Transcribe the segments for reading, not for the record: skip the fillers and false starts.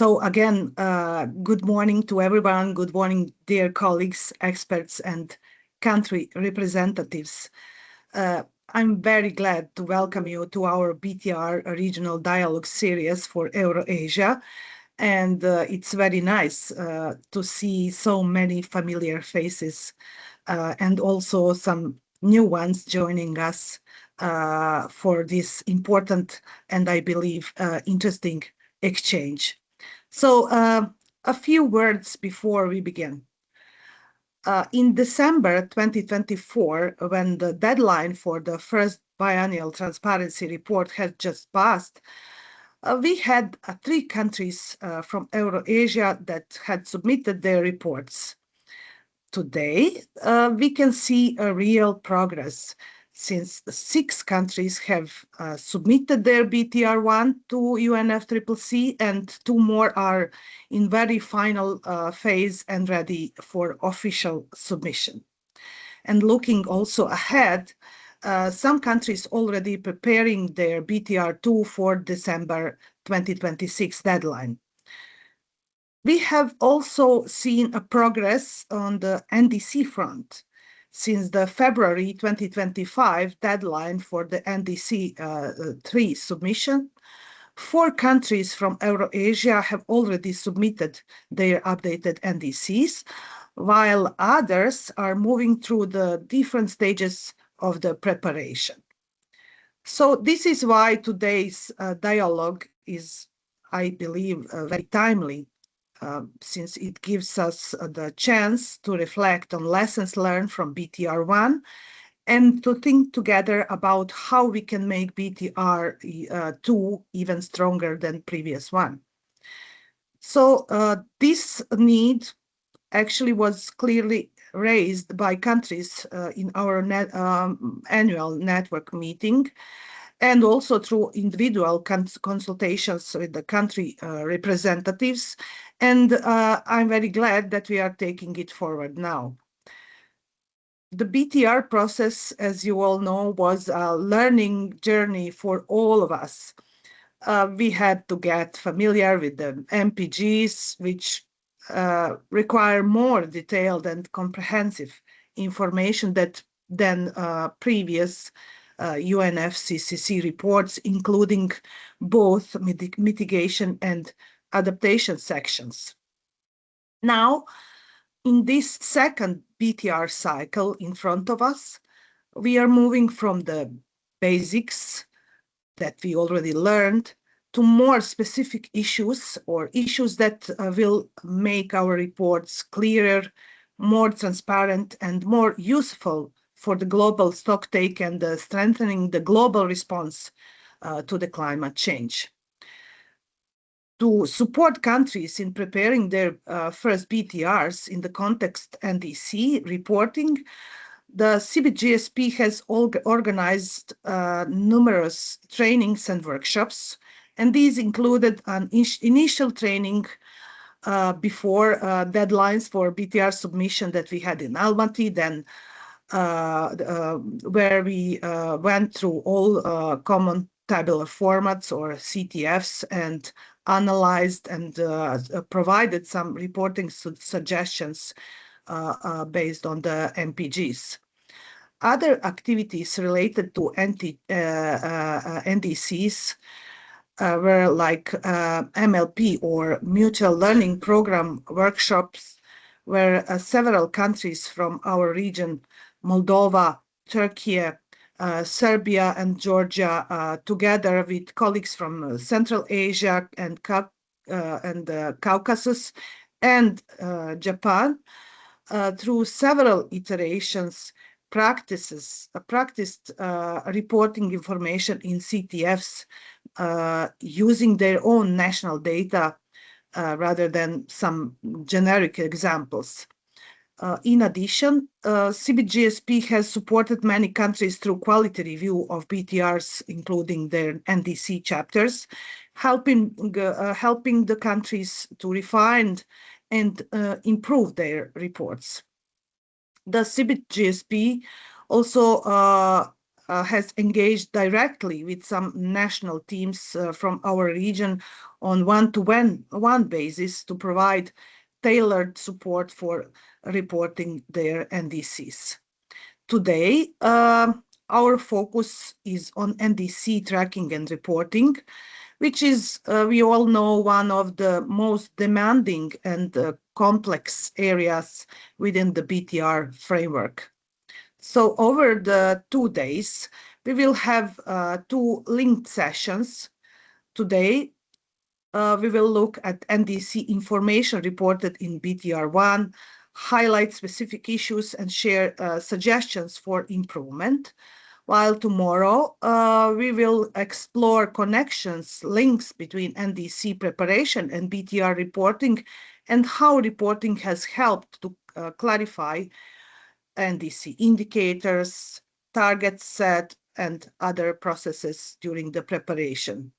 So again, good morning to everyone. Good morning, dear colleagues, experts, and country representatives. I'm very glad to welcome you to our BTR Regional Dialogue Series for Eurasia. And it's very nice to see so many familiar faces and also some new ones joining us for this important and I believe interesting exchange. So a few words before we begin. In December 2024, when the deadline for the first biennial transparency report had just passed, we had 3 countries from Eurasia that had submitted their reports. Today, we can see a real progress since 6 countries have submitted their BTR1 to UNEP CCC and 2 more are in very final phase and ready for official submission. And looking also ahead, some countries already preparing their BTR2 for December 2026 deadline. We have also seen a progress on the NDC front. Since the February 2025 deadline for the NDC 3 submission, 4 countries from Eurasia have already submitted their updated NDCs, while others are moving through the different stages of the preparation. So this is why today's dialogue is, I believe, very timely. Since it gives us the chance to reflect on lessons learned from BTR1 and to think together about how we can make BTR2 even stronger than previous one. So this need actually was clearly raised by countries in our annual network meeting, and also through individual consultations with the country representatives. And I'm very glad that we are taking it forward now. The BTR process, as you all know, was a learning journey for all of us. We had to get familiar with the MPGs, which require more detailed and comprehensive information than previous UNEP CCC reports, including both mitigation and adaptation sections. Now, in this second BTR cycle in front of us, we are moving from the basics that we already learned to more specific issues or issues that will make our reports clearer, more transparent, and more useful for the global stocktake and strengthening the global response to the climate change. To support countries in preparing their first BTRs in the context NDC reporting, the CBGSP has organized numerous trainings and workshops, and these included an initial training before deadlines for BTR submission that we had in Almaty, then where we went through all common tabular formats or CTFs and analyzed and provided some reporting suggestions based on the MPGs. Other activities related to NDCs were like MLP or Mutual Learning Program workshops, where several countries from our region, Moldova, Türkiye, Serbia and Georgia, together with colleagues from Central Asia and Caucasus and Japan, through several iterations, practiced reporting information in CTFs using their own national data rather than some generic examples. In addition, CBGSP has supported many countries through quality review of BTRs, including their NDC chapters, helping the countries to refine and improve their reports. The CBGSP also has engaged directly with some national teams from our region on one-to-one basis to provide tailored support for reporting their NDCs. Today, our focus is on NDC tracking and reporting, which is, we all know, one of the most demanding and complex areas within the BTR framework. So over the 2 days, we will have 2 linked sessions. Today, we will look at NDC information reported in BTR1, highlight specific issues and share suggestions for improvement. While tomorrow, we will explore connections, links between NDC preparation and BTR reporting and how reporting has helped to clarify NDC indicators, targets set, and other processes during the preparation.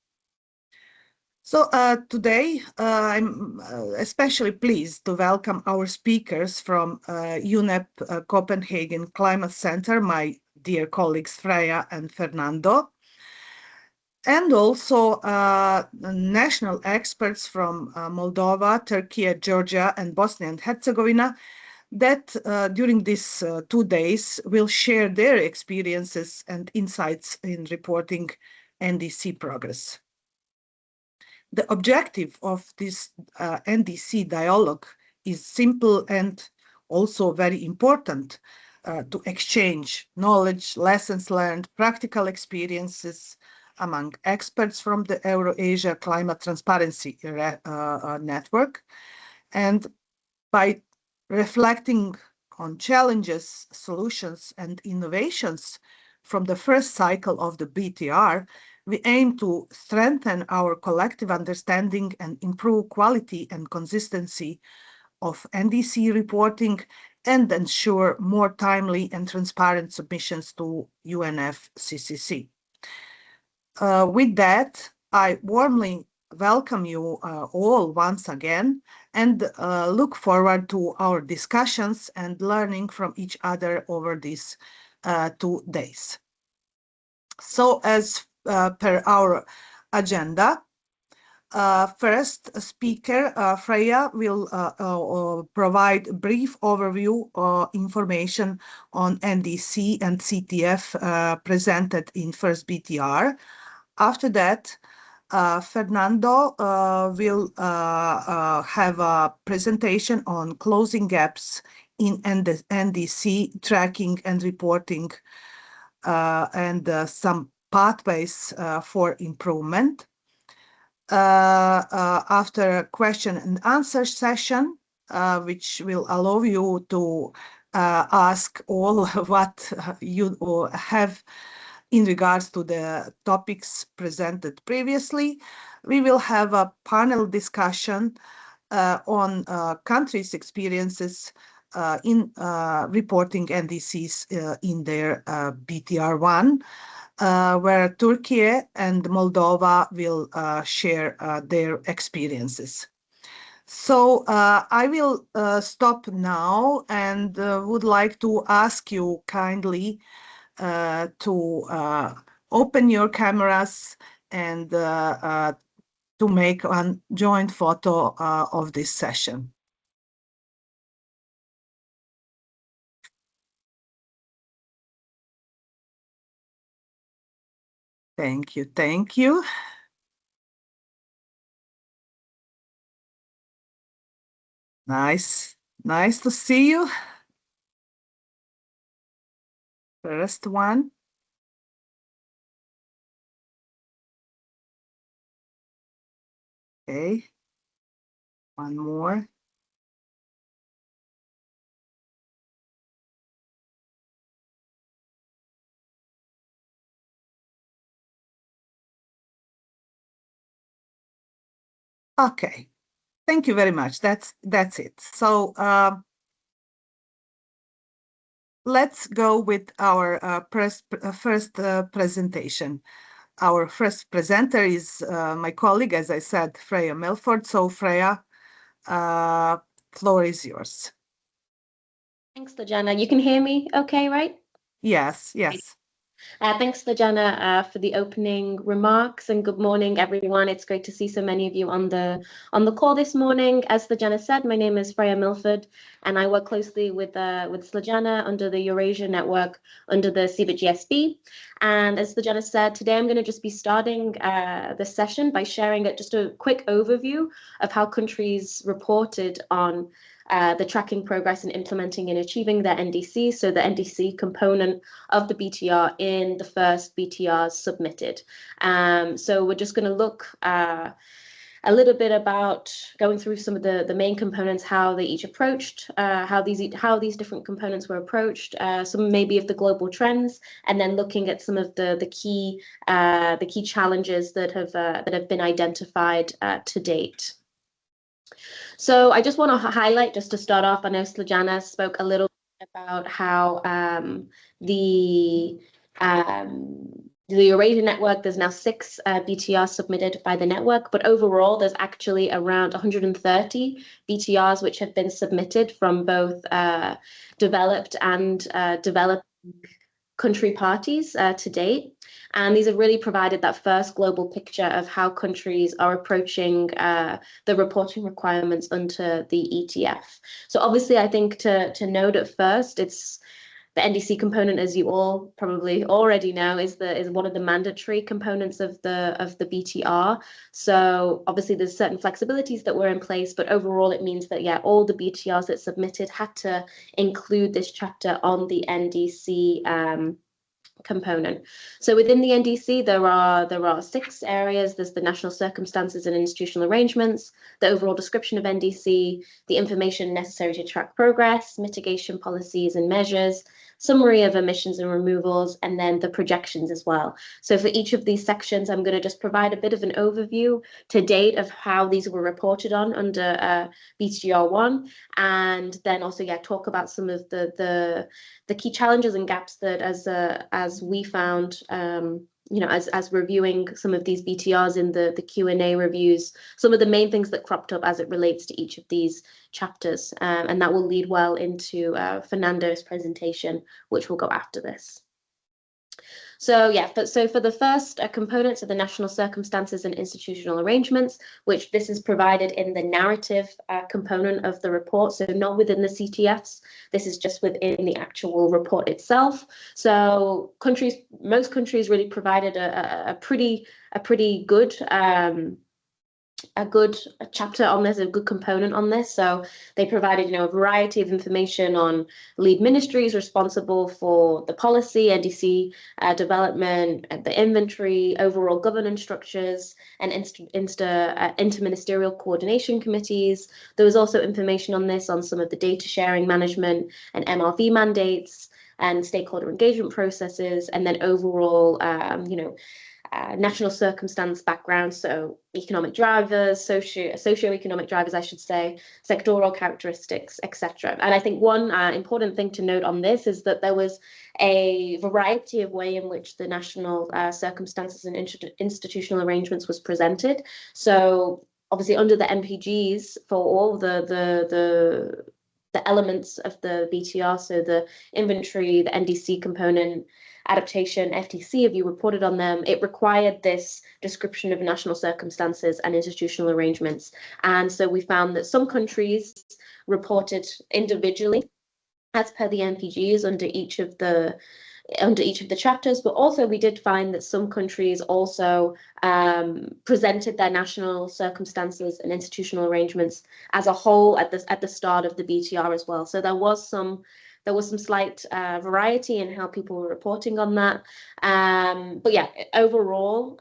So today, I'm especially pleased to welcome our speakers from UNEP Copenhagen Climate Center, my dear colleagues Freya and Fernando, and also national experts from Moldova, Türkiye, Georgia, and Bosnia and Herzegovina that during these 2 days will share their experiences and insights in reporting NDC progress. The objective of this NDC dialogue is simple and also very important, to exchange knowledge, lessons learned, practical experiences among experts from the Eurasia Climate Transparency Network. And by reflecting on challenges, solutions, and innovations from the first cycle of the BTR, we aim to strengthen our collective understanding and improve quality and consistency of NDC reporting and ensure more timely and transparent submissions to UNEP CCC. With that, I warmly welcome you all once again and look forward to our discussions and learning from each other over these 2 days. So as per our agenda, first speaker, Freya, will provide a brief overview information on NDC and CTF presented in first BTR. After that, Fernando will have a presentation on closing gaps in NDC tracking and reporting and some pathways for improvement. After a question and answer session, which will allow you to ask all what you have in regards to the topics presented previously, we will have a panel discussion on countries' experiences in reporting NDCs in their BTR1, where Türkiye and Moldova will share their experiences. So I will stop now and would like to ask you kindly to open your cameras and to make one joint photo of this session. Thank you, thank you. Nice to see you. First one. Okay, one more. Okay, thank you very much. That's it. So let's go with our first presentation. Our first presenter is my colleague, as I said, Freya Melford. So Freya, floor is yours. Thanks, Dejana. You can hear me okay, right? Yes, yes. Thanks, Lejana, for the opening remarks, and good morning, everyone. It's great to see so many of you on the call this morning. As Lejana said, my name is Freya Milford, and I work closely with Lejana under the Eurasia Network under the CBIT GSB. And as Lejana said, today I'm going to just be starting this session by sharing just a quick overview of how countries reported on the tracking progress in implementing and achieving their NDC, so the NDC component of the BTR in the first BTRs submitted. So we're just going to look a little bit about going through some of the main components, how they each approached, how these different components were approached, some maybe of the global trends, and then looking at some of the key challenges that have been identified to date. So I just want to highlight, just to start off, I know Slajana spoke a little bit about how the Eurasia network, there's now 6 BTRs submitted by the network, but overall there's actually around 130 BTRs which have been submitted from both developed and developing country parties to date. And these have really provided that first global picture of how countries are approaching the reporting requirements under the ETF. So obviously, I think to note at first, it's the NDC component, as you all probably already know, is one of the mandatory components of the BTR. So obviously, there's certain flexibilities that were in place, but overall, it means that all the BTRs that submitted had to include this chapter on the NDC component. So within the NDC, there are 6 areas. There's the national circumstances and institutional arrangements, the overall description of NDC, the information necessary to track progress, mitigation policies and measures, summary of emissions and removals, and then the projections as well. So for each of these sections, I'm going to just provide a bit of an overview to date of how these were reported on under BTR1, and then also talk about some of the key challenges and gaps that as we found as reviewing some of these BTRs in the Q&A reviews, some of the main things that cropped up as it relates to each of these chapters, and that will lead well into Fernando's presentation, which will go after this. So for the first components of the national circumstances and institutional arrangements, which this is provided in the narrative component of the report, so not within the CTFs, this is just within the actual report itself. So most countries really provided a pretty good chapter on this, a good component on this. So they provided, a variety of information on lead ministries responsible for the policy, NDC development, the inventory, overall governance structures, and interministerial coordination committees. There was also information on this on some of the data sharing management and MRV mandates and stakeholder engagement processes, and then overall, national circumstance background, so economic drivers, socio-economic drivers, I should say, sectoral characteristics, etc. And I think one important thing to note on this is that there was a variety of way in which the national circumstances and institutional arrangements was presented. So obviously under the MPGs for all the elements of the BTR, so the inventory, the NDC component, adaptation, FTC, if you reported on them, it required this description of national circumstances and institutional arrangements. And so we found that some countries reported individually as per the MPGs under each of the chapters, but also we did find that some countries also presented their national circumstances and institutional arrangements as a whole at the start of the BTR as well. So there was some slight variety in how people were reporting on that. But overall,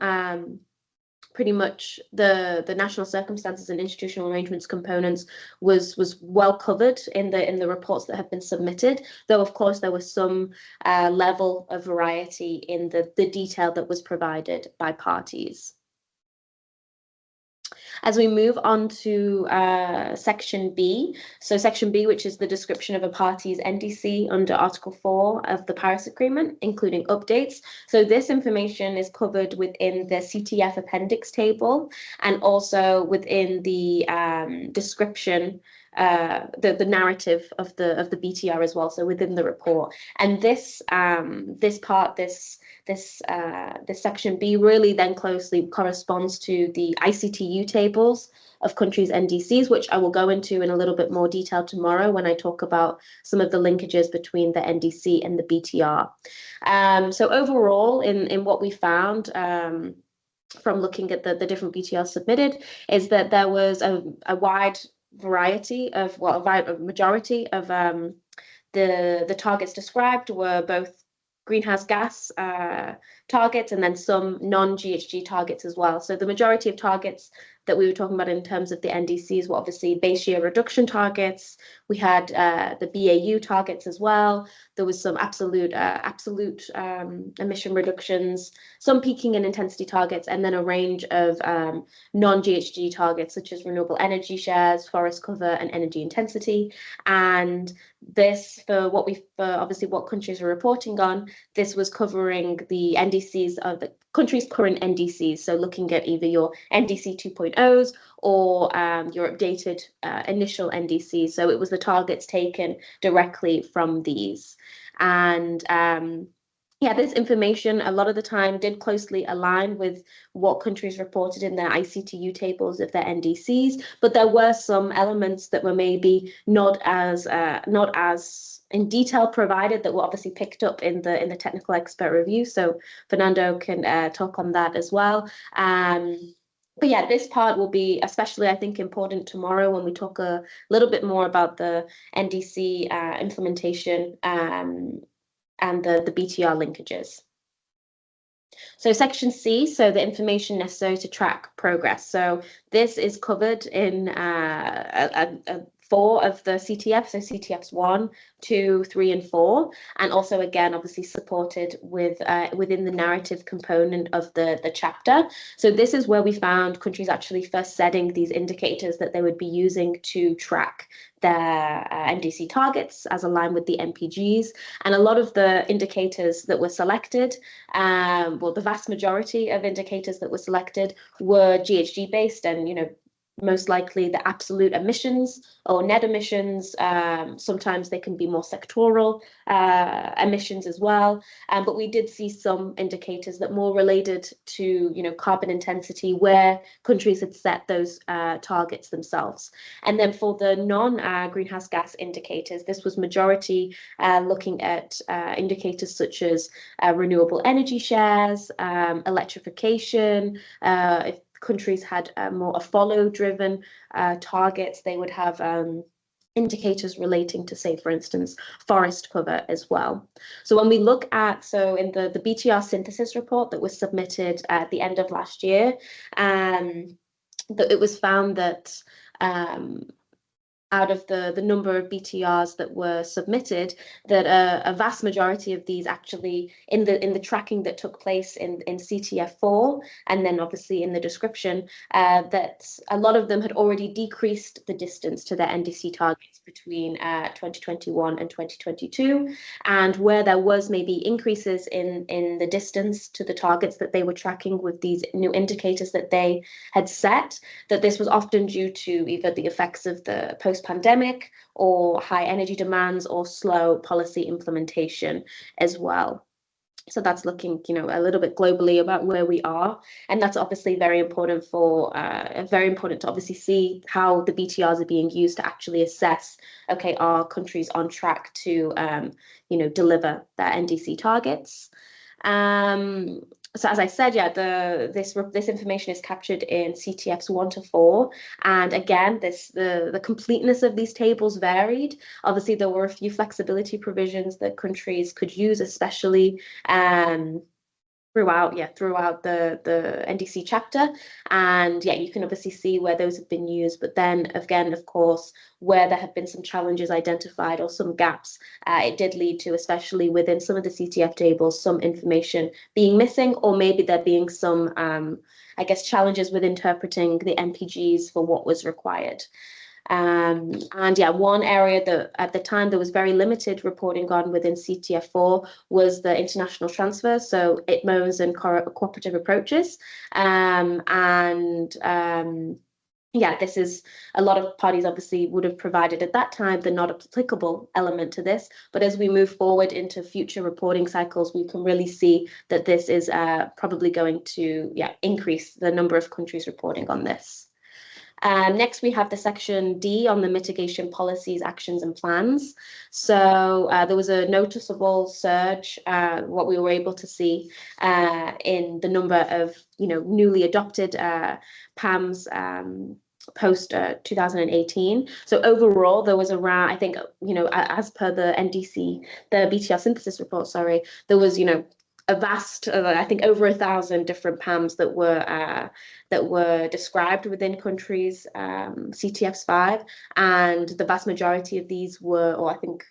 pretty much the national circumstances and institutional arrangements components was well covered in the reports that have been submitted, though of course there was some level of variety in the detail that was provided by parties. As we move on to Section B, so Section B, which is the description of a party's NDC under Article 4 of the Paris Agreement, including updates. So this information is covered within the CTF appendix table and also within the description, the narrative of the BTR as well, so within the report. And this this section B really then closely corresponds to the ICTU tables of countries' NDCs, which I will go into in a little bit more detail tomorrow when I talk about some of the linkages between the NDC and the BTR. So overall, in what we found from looking at the different BTRs submitted, is that there was a wide variety of, well, a majority of the targets described were both greenhouse gas targets and then some non-GHG targets as well. So the majority of targets that we were talking about in terms of the NDCs were obviously base year reduction targets. We had the BAU targets as well. There was some absolute emission reductions, some peaking and intensity targets, and then a range of non-GHG targets such as renewable energy shares, forest cover, and energy intensity. And this, for obviously what countries are reporting on, this was covering the NDCs of the country's current NDCs. So looking at either your NDC 2.0s or your updated initial NDCs. So it was the targets taken directly from these. And yeah, this information a lot of the time did closely align with what countries reported in their ICTU tables of their NDCs, but there were some elements that were maybe not as in detail provided that were obviously picked up in the technical expert review. So Fernando can talk on that as well. But yeah, this part will be especially, I think, important tomorrow when we talk a little bit more about the NDC implementation and the BTR linkages. So section C, so the information necessary to track progress. So this is covered in 4 of the CTFs, so CTFs 1, 2, 3, and 4, and also again, obviously supported with within the narrative component of the chapter. So this is where we found countries actually first setting these indicators that they would be using to track their NDC targets as aligned with the MPGs. And a lot of the indicators that were selected, well, the vast majority of indicators that were selected were GHG based, and, you know, most likely the absolute emissions or net emissions. Sometimes they can be more sectoral emissions as well. But we did see some indicators that more related to, you know, carbon intensity, where countries had set those targets themselves. And then for the non-greenhouse gas indicators, this was majority looking at indicators such as renewable energy shares, electrification. If countries had more follow-driven targets, they would have indicators relating to, say, for instance, forest cover as well. So when we look at, so in the BTR synthesis report that was submitted at the end of last year, that it was found that out of the number of BTRs that were submitted, that a vast majority of these actually in the tracking that took place in CTF4, and then obviously in the description, that a lot of them had already decreased the distance to their NDC targets between 2021 and 2022, and where there was maybe increases in the distance to the targets that they were tracking with these new indicators that they had set, that this was often due to either the effects of the post-pandemic or high energy demands or slow policy implementation as well. So that's looking, you know, a little bit globally about where we are, and that's obviously very important for very important to obviously see how the BTRs are being used to actually assess, okay, are countries on track to you know, deliver their NDC targets. So as I said, yeah, this information is captured in CTFs 1 to 4, and again, the completeness of these tables varied. Obviously, there were a few flexibility provisions that countries could use, especially throughout the NDC chapter, and yeah, you can obviously see where those have been used, but then again, of course, where there have been some challenges identified or some gaps, it did lead to, especially within some of the CTF tables, some information being missing, or maybe there being some I guess challenges with interpreting the MPGs for what was required. And yeah, one area that at the time there was very limited reporting on within CTF4 was the international transfer, so ITMOs and cooperative approaches. yeah, this is a lot of parties obviously would have provided at that time the not applicable element to this. But as we move forward into future reporting cycles, we can really see that this is probably going to increase the number of countries reporting on this. Next, we have the section D on the mitigation policies, actions and plans. So there was a noticeable surge, what we were able to see in the number of, newly adopted PAMs post 2018. So overall, there was around, I think, as per the NDC, the BTR synthesis report, sorry, there was, a vast, I think, over 1,000 different PAMs that were described within countries, CTFs 5, and the vast majority of these were, or I think,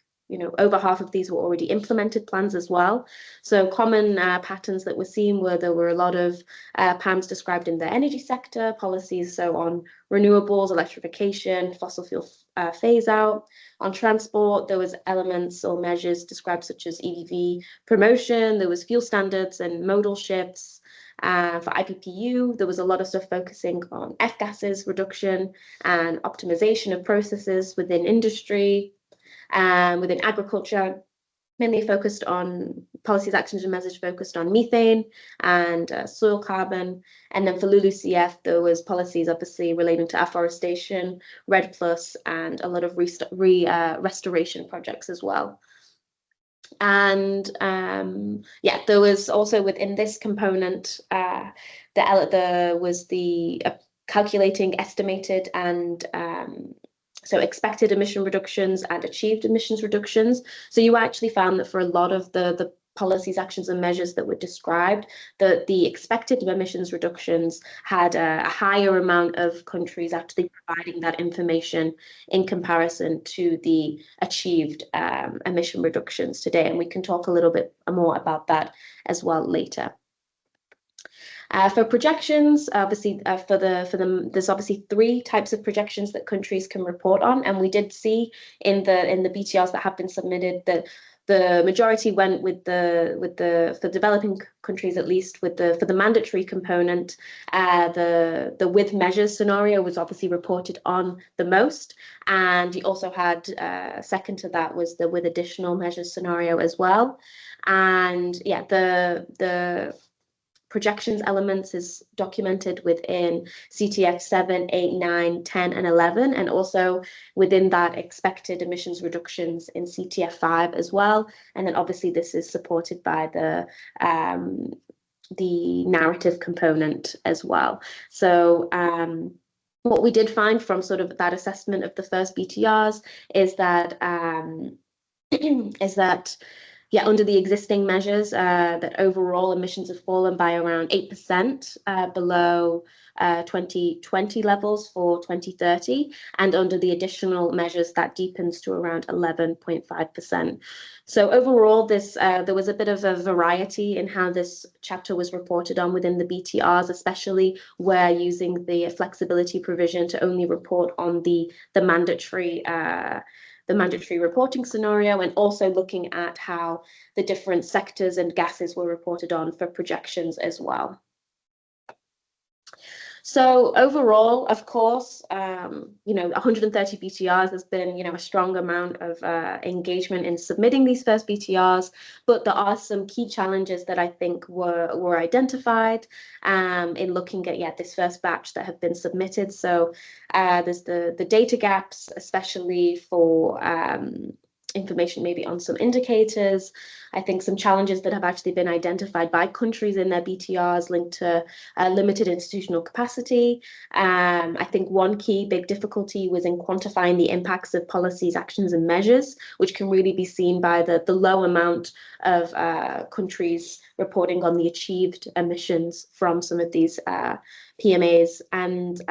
over half of these were already implemented plans as well. So common patterns that were seen were there were a lot of PAMs described in the energy sector, policies so on renewables, electrification, fossil fuel phase out. On transport, there was elements or measures described such as EV promotion, there was fuel standards and modal shifts. For IPPU, there was a lot of stuff focusing on F-gases reduction and optimization of processes within industry. Within agriculture, mainly focused on policies, actions and measures focused on methane and soil carbon. And then for LULUCF, there was policies obviously relating to afforestation, REDD+, and a lot of restoration projects as well. And there was also within this component, there was the calculating estimated and so expected emission reductions and achieved emissions reductions. So you actually found that for a lot of the policies, actions and measures that were described, that the expected emissions reductions had a higher amount of countries actually providing that information in comparison to the achieved emission reductions today. And we can talk a little bit more about that as well later. For projections, obviously, there's obviously 3 types of projections that countries can report on, and we did see in the BTRs that have been submitted that the majority went for developing countries, at least for the mandatory component. The with measures scenario was obviously reported on the most, and you also had second to that was the with additional measures scenario as well. And the projections elements is documented within CTF 7, 8, 9, 10, and 11, and also within that expected emissions reductions in CTF 5 as well. And then obviously this is supported by the narrative component as well. So what we did find from sort of that assessment of the first BTRs is that under the existing measures, that overall emissions have fallen by around 8% below 2020 levels for 2030. And under the additional measures, that deepens to around 11.5%. So overall, there was a bit of a variety in how this chapter was reported on within the BTRs, especially where using the flexibility provision to only report on the mandatory reporting scenario, and also looking at how the different sectors and gases were reported on for projections as well. So overall, of course, 130 BTRs has been, a strong amount of engagement in submitting these first BTRs, but there are some key challenges that I think were identified in looking at this first batch that have been submitted. So there's the data gaps, especially for information maybe on some indicators. I think some challenges that have actually been identified by countries in their BTRs linked to limited institutional capacity. I think one key big difficulty was in quantifying the impacts of policies, actions and measures, which can really be seen by the low amount of countries reporting on the achieved emissions from some of these PMAs. And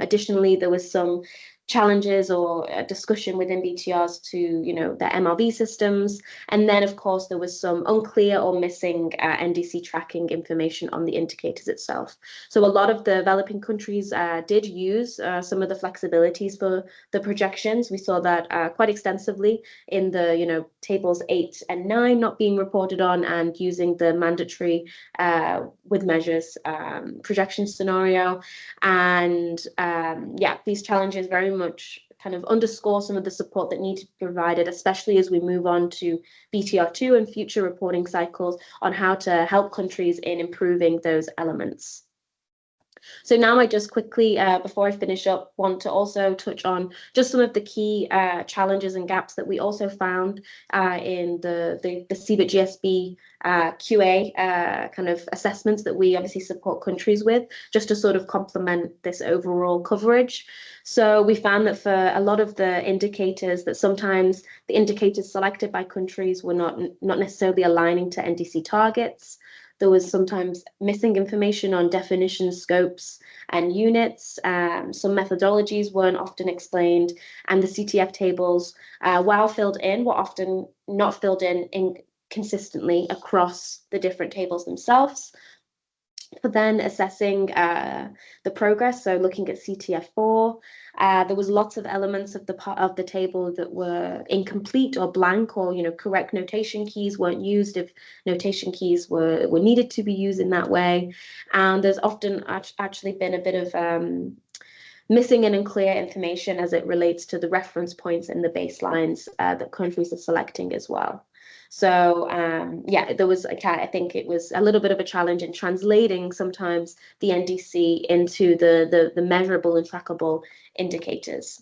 additionally, there was some challenges or discussion within BTRs to, their MRV systems. And then, of course, there was some unclear or missing NDC tracking information on the indicators itself. So a lot of the developing countries did use some of the flexibilities for the projections. We saw that quite extensively in the, tables 8 and 9 not being reported on, and using the mandatory with measures projection scenario. And yeah, these challenges very much kind of underscore some of the support that needs to be provided, especially as we move on to BTR2 and future reporting cycles, on how to help countries in improving those elements. So now I just quickly, before I finish up, want to also touch on just some of the key challenges and gaps that we also found in the CBIT GSB QA kind of assessments that we obviously support countries with, just to sort of complement this overall coverage. So we found that for a lot of the indicators, that sometimes the indicators selected by countries were not necessarily aligning to NDC targets. There was sometimes missing information on definitions, scopes, and units. Some methodologies weren't often explained, and the CTF tables, while filled in, were often not filled in consistently across the different tables themselves. For then assessing the progress, so looking at CTF4, there was lots of elements of the table that were incomplete or blank, or correct notation keys weren't used if notation keys were needed to be used in that way. And there's often actually been a bit of missing and unclear information as it relates to the reference points and the baselines that countries are selecting as well. So yeah, there was, I think it was a little bit of a challenge in translating sometimes the NDC into the measurable and trackable indicators.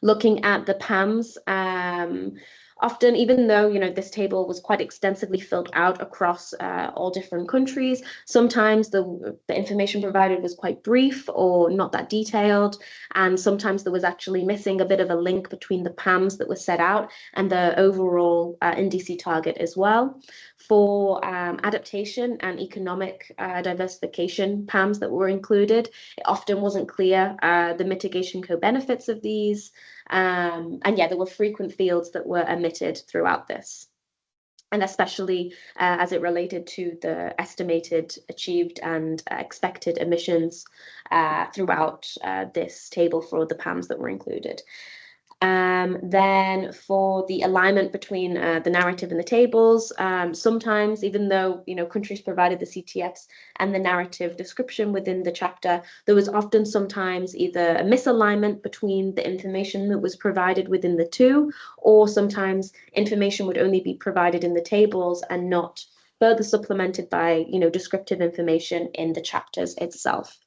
Looking at the PAMs, often, even though this table was quite extensively filled out across all different countries, sometimes the information provided was quite brief or not that detailed, and sometimes there was actually missing a bit of a link between the PAMs that were set out and the overall NDC target as well. For adaptation and economic diversification PAMs that were included, it often wasn't clear the mitigation co-benefits of these. And yeah, there were frequent fields that were omitted throughout this, and especially as it related to the estimated, achieved, and expected emissions throughout this table for the PAMs that were included. Then for the alignment between the narrative and the tables, sometimes, even though countries provided the CTFs and the narrative description within the chapter, there was often sometimes either a misalignment between the information that was provided within the two, or sometimes information would only be provided in the tables and not further supplemented by descriptive information in the chapters itself.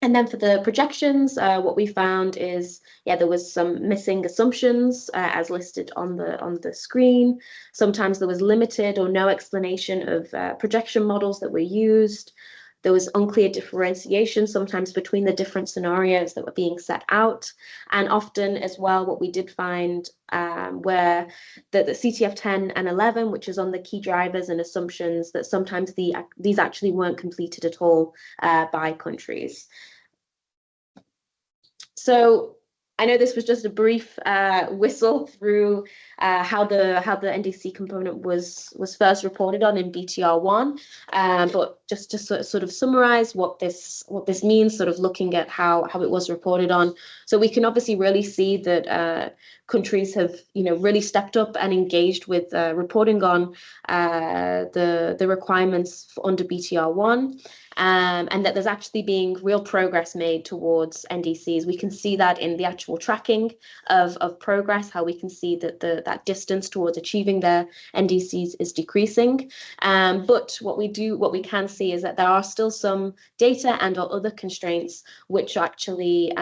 And then for the projections, what we found is, yeah, there was some missing assumptions as listed on the screen. Sometimes there was limited or no explanation of projection models that were used. There was unclear differentiation sometimes between the different scenarios that were being set out. And often as well, what we did find were that the CTF 10 and 11, which is on the key drivers and assumptions, that sometimes these actually weren't completed at all by countries. So I know this was just a brief whistle through how the NDC component was first reported on in BTR1, but just to sort of summarize what this means, sort of looking at how it was reported on. So we can obviously really see that countries have really stepped up and engaged with reporting on the requirements under BTR1. And that there's actually being real progress made towards NDCs. We can see that in the actual tracking of progress, how we can see that that distance towards achieving their NDCs is decreasing. But what we can see is that there are still some data and or other constraints which actually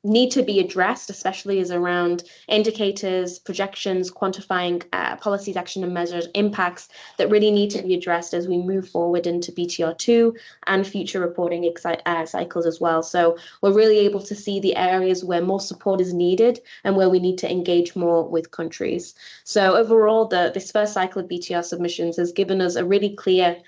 need to be addressed, especially as around indicators, projections, quantifying policies, action and measures, impacts that really need to be addressed as we move forward into BTR2 and future reporting cycles as well. So we're really able to see the areas where more support is needed and where we need to engage more with countries. So overall, this first cycle of BTR submissions has given us a really clear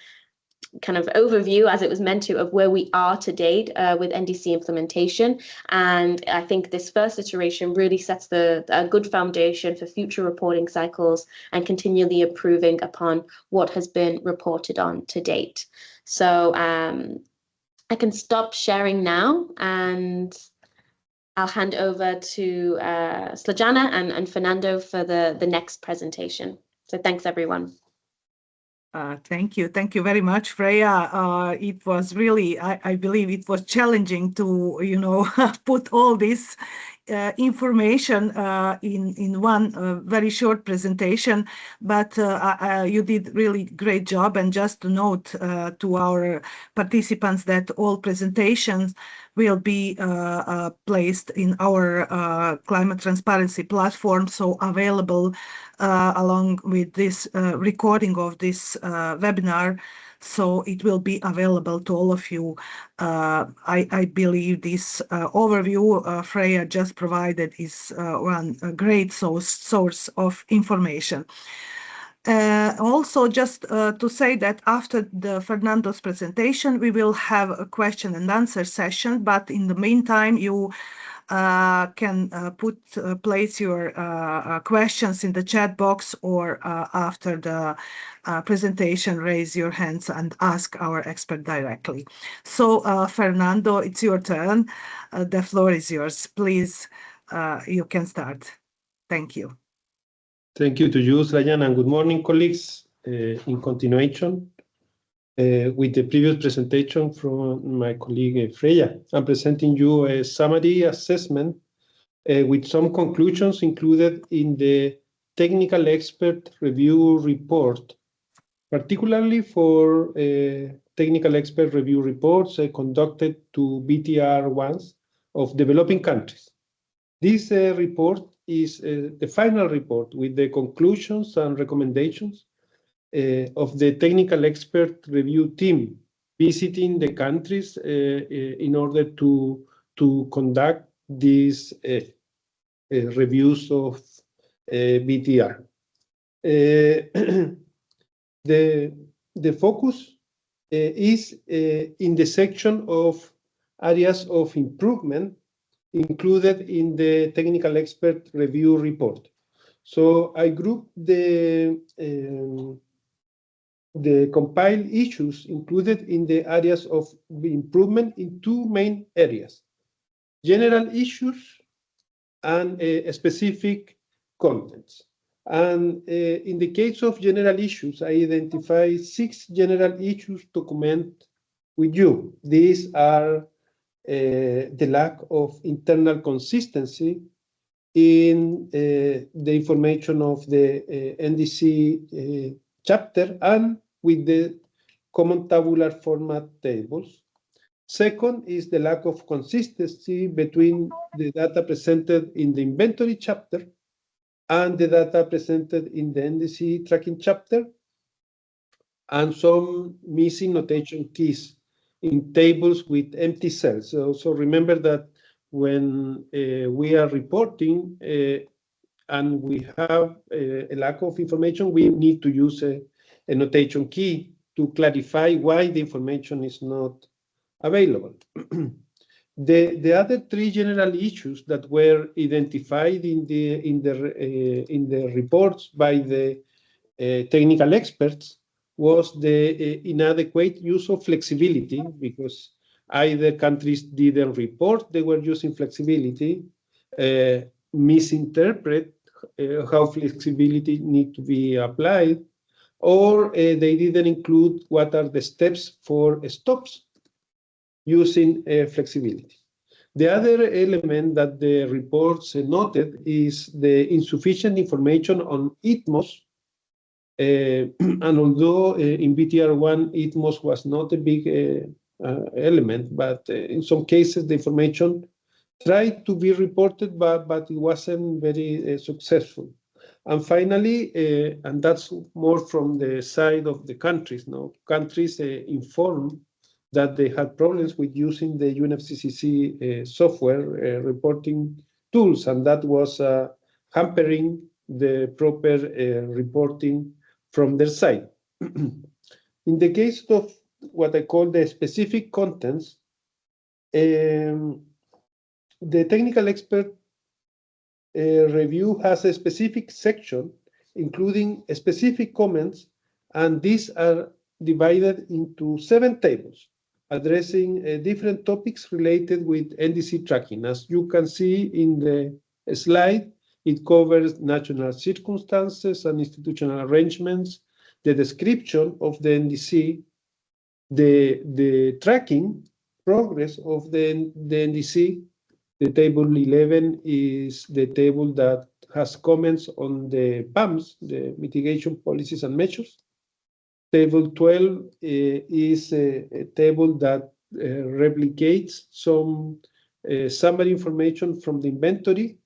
kind of overview, as it was meant to, of where we are to date with NDC implementation. And I think this first iteration really sets a good foundation for future reporting cycles and continually improving upon what has been reported on to date. So I can stop sharing now, and I'll hand over to Snježana and Fernando for the next presentation. So thanks, everyone. Thank you. Thank you very much, Freya. It was really, I believe it was challenging to, put all this information in one very short presentation, but you did really great job. And just to note to our participants that all presentations will be placed in our climate transparency platform, so available along with this recording of this webinar. So it will be available to all of you. I believe this overview Freya just provided is one great source of information. Also, just to say that after Fernando's presentation, we will have a question and answer session, but in the meantime, you can place your questions in the chat box, or after the presentation, raise your hands and ask our expert directly. So, Fernando, it's your turn. The floor is yours. Please, you can start. Thank you. Thank you to you, Snježana, and good morning, colleagues. In continuation with the previous presentation from my colleague Freya, I'm presenting you a summary assessment with some conclusions included in the technical expert review report, particularly for technical expert review reports conducted to BTR1s of developing countries. This report is the final report with the conclusions and recommendations of the technical expert review team visiting the countries in order to conduct these reviews of BTR. The focus is in the section of areas of improvement included in the technical expert review report. So I grouped the compiled issues included in the areas of improvement in two main areas: general issues and specific contents. And in the case of general issues, I identify 6 general issues to comment with you. These are the lack of internal consistency in the information of the NDC chapter and with the Common Tabular Format tables. Second is the lack of consistency between the data presented in the inventory chapter and the data presented in the NDC tracking chapter, and some missing notation keys in tables with empty cells. So remember that when we are reporting and we have a lack of information, we need to use a notation key to clarify why the information is not available. The other 3 general issues that were identified in the reports by the technical experts was the inadequate use of flexibility, because either countries didn't report they were using flexibility, misinterpret how flexibility need to be applied, or they didn't include what are the steps for stops using flexibility. The other element that the reports noted is the insufficient information on ITMOS. And although in BTR1, ITMOS was not a big element, but in some cases the information tried to be reported, but it wasn't very successful. And finally, and that's more from the side of the countries, countries informed that they had problems with using the UNEP CCC software reporting tools, and that was hampering the proper reporting from their side. In the case of what I call the specific contents. The technical expert review has a specific section, including specific comments, and these are divided into 7 tables, addressing different topics related with NDC tracking. As you can see in the slide, it covers national circumstances and institutional arrangements, the description of the NDC, the tracking progress of the NDC. The table 11 is the table that has comments on the PAMs, the mitigation policies and measures. Table 12 is a table that replicates some summary information from the inventory,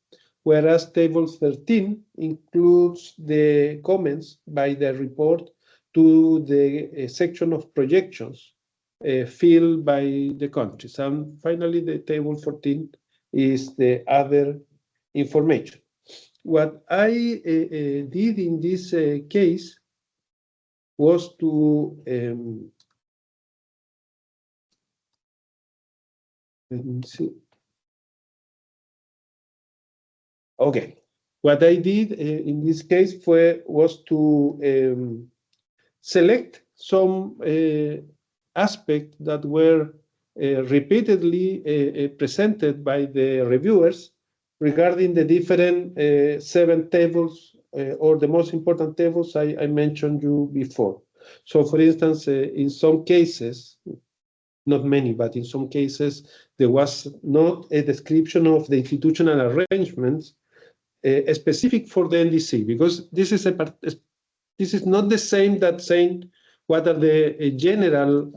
whereas table 13 includes the comments by the report to the section of projections filled by the countries. And finally, the table 14 is the other information. What I did in this case was to let me see. Okay, what I did in this case was to select some aspects that were repeatedly presented by the reviewers regarding the different 7 tables or the most important tables I mentioned you before. So, for instance, in some cases, not many, but in some cases, there was not a description of the institutional arrangements specific for the NDC, because this is not the same that saying what are the general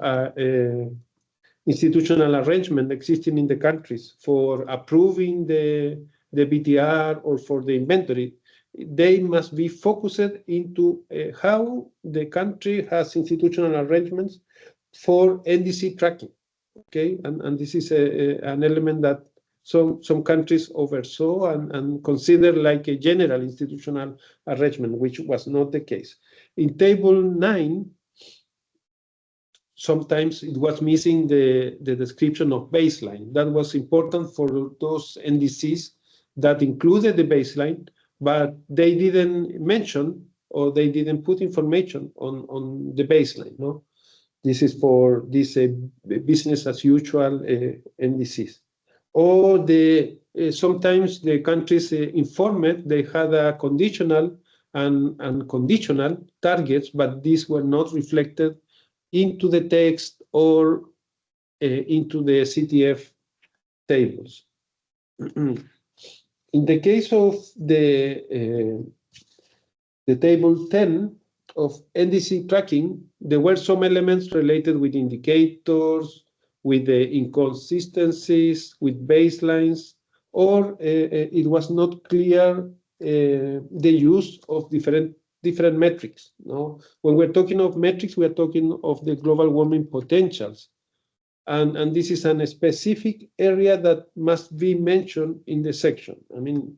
institutional arrangement existing in the countries for approving the BTR or for the inventory. They must be focused into how the country has institutional arrangements for NDC tracking. Okay, and this is an element that some countries oversaw and consider like a general institutional arrangement, which was not the case. In table 9, sometimes it was missing the description of baseline. That was important for those NDCs that included the baseline, but they didn't mention or they didn't put information on the baseline. No, this is for this business as usual NDCs. Or sometimes the countries informed they had a conditional and conditional targets, but these were not reflected into the text or into the CTF tables. In the case of the table 10 of NDC tracking, there were some elements related with indicators, with the inconsistencies, with baselines, or it was not clear the use of different metrics. No? When we're talking of metrics, we are talking of the global warming potentials. And this is a specific area that must be mentioned in the section. I mean,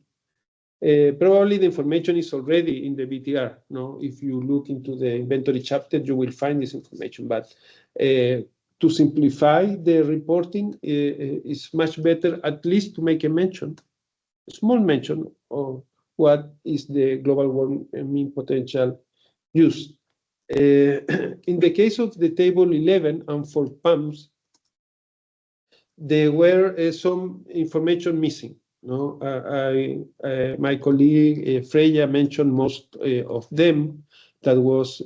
probably the information is already in the BTR. No? If you look into the inventory chapter, you will find this information. But to simplify the reporting is much better, at least to make a mention, a small mention of what is the global warming potential used. In the case of the table 11 and for PAMs, there were some information missing. No, my colleague Freya mentioned most of them that was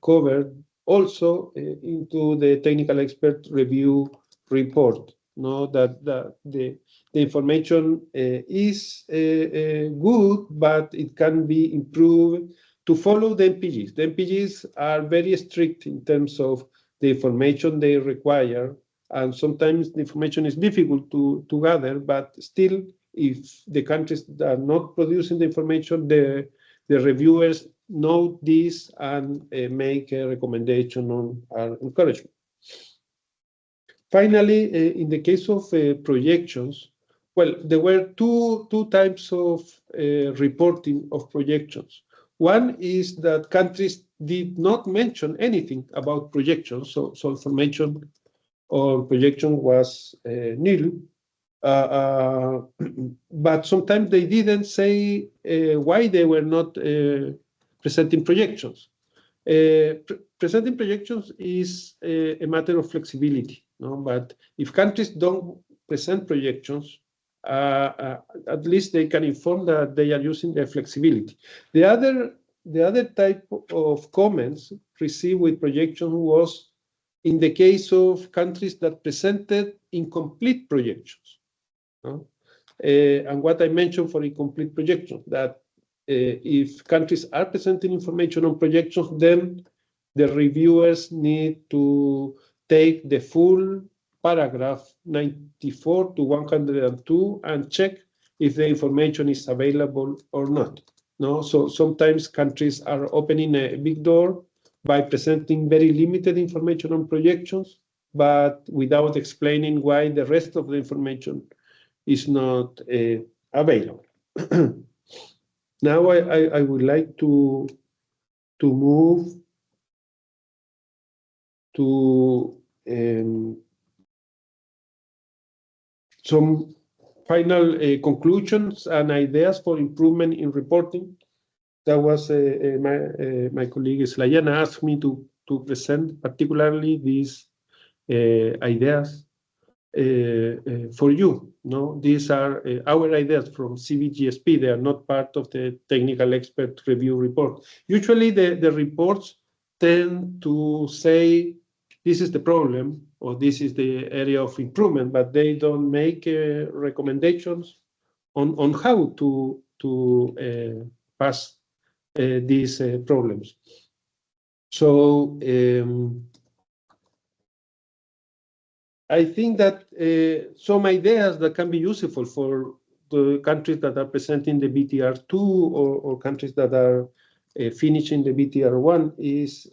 covered also into the technical expert review report. No, that the information is good, but it can be improved to follow the MPGs. The MPGs are very strict in terms of the information they require, and sometimes the information is difficult to gather, but still, if the countries are not producing the information, the reviewers know this and make a recommendation on our encouragement. Finally, in the case of projections, well, there were two types of reporting of projections. One is that countries did not mention anything about projections, so information on projection was nil. But sometimes they didn't say why they were not presenting projections. Presenting projections is a matter of flexibility, no? But if countries don't present projections, at least they can inform that they are using their flexibility. The other type of comments received with projection was in the case of countries that presented incomplete projections. No? And what I mentioned for incomplete projections, that if countries are presenting information on projections, then the reviewers need to take the full paragraph 94 to 102 and check if the information is available or not. No, so sometimes countries are opening a big door by presenting very limited information on projections, but without explaining why the rest of the information is not available. Now I would like to move to some final conclusions and ideas for improvement in reporting. That was my colleague Slayana asked me to present particularly these ideas for you. No, these are our ideas from CBGSP. They are not part of the technical expert review report. Usually the reports tend to say this is the problem or this is the area of improvement, but they don't make recommendations on how to pass these problems. So I think that some ideas that can be useful for the countries that are presenting the BTR2 or countries that are finishing the BTR1 is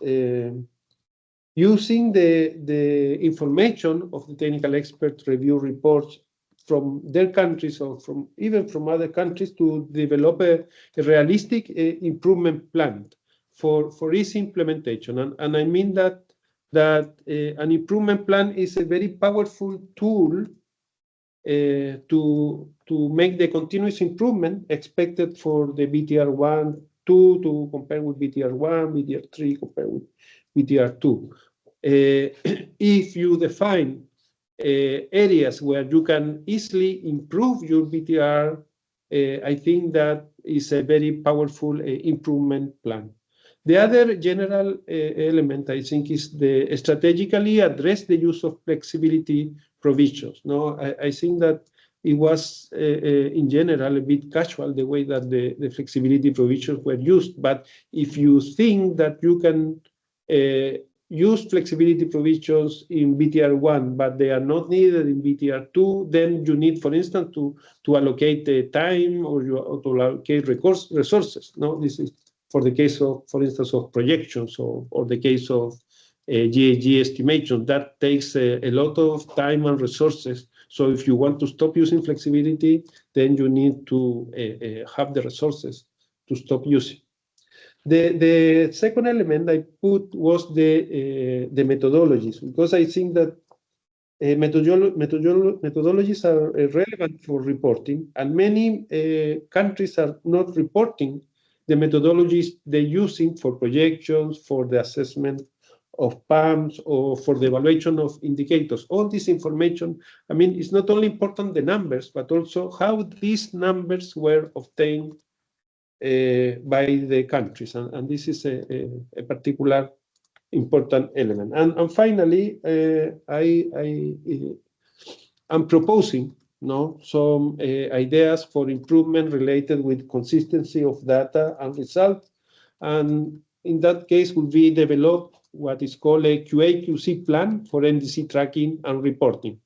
using the information of the technical expert review reports from their countries or even from other countries to develop a realistic improvement plan for its implementation. And I mean that an improvement plan is a very powerful tool to make the continuous improvement expected for the BTR1, 2 to compare with BTR1, BTR3 compared with BTR2. If you define areas where you can easily improve your BTR, I think that is a very powerful improvement plan. The other general element, I think, is the strategically address the use of flexibility provisions. No, I think that it was, in general, a bit casual the way that the flexibility provisions were used. But if you think that you can use flexibility provisions in BTR1, but they are not needed in BTR2, then you need, for instance, to allocate the time or to allocate resources. No, this is for the case of, for instance, of projections or the case of GHG estimation. That takes a lot of time and resources. So if you want to stop using flexibility, then you need to have the resources to stop using. The second element I put was the methodologies, because I think that methodologies are relevant for reporting, and many countries are not reporting the methodologies they're using for projections, for the assessment of PAMs, or for the evaluation of indicators. All this information, I mean, it's not only important the numbers, but also how these numbers were obtained by the countries, and this is a particular important element. And finally, I'm proposing some ideas for improvement related with consistency of data and results, and in that case will be develop what is called a QA/QC plan for NDC tracking and reporting.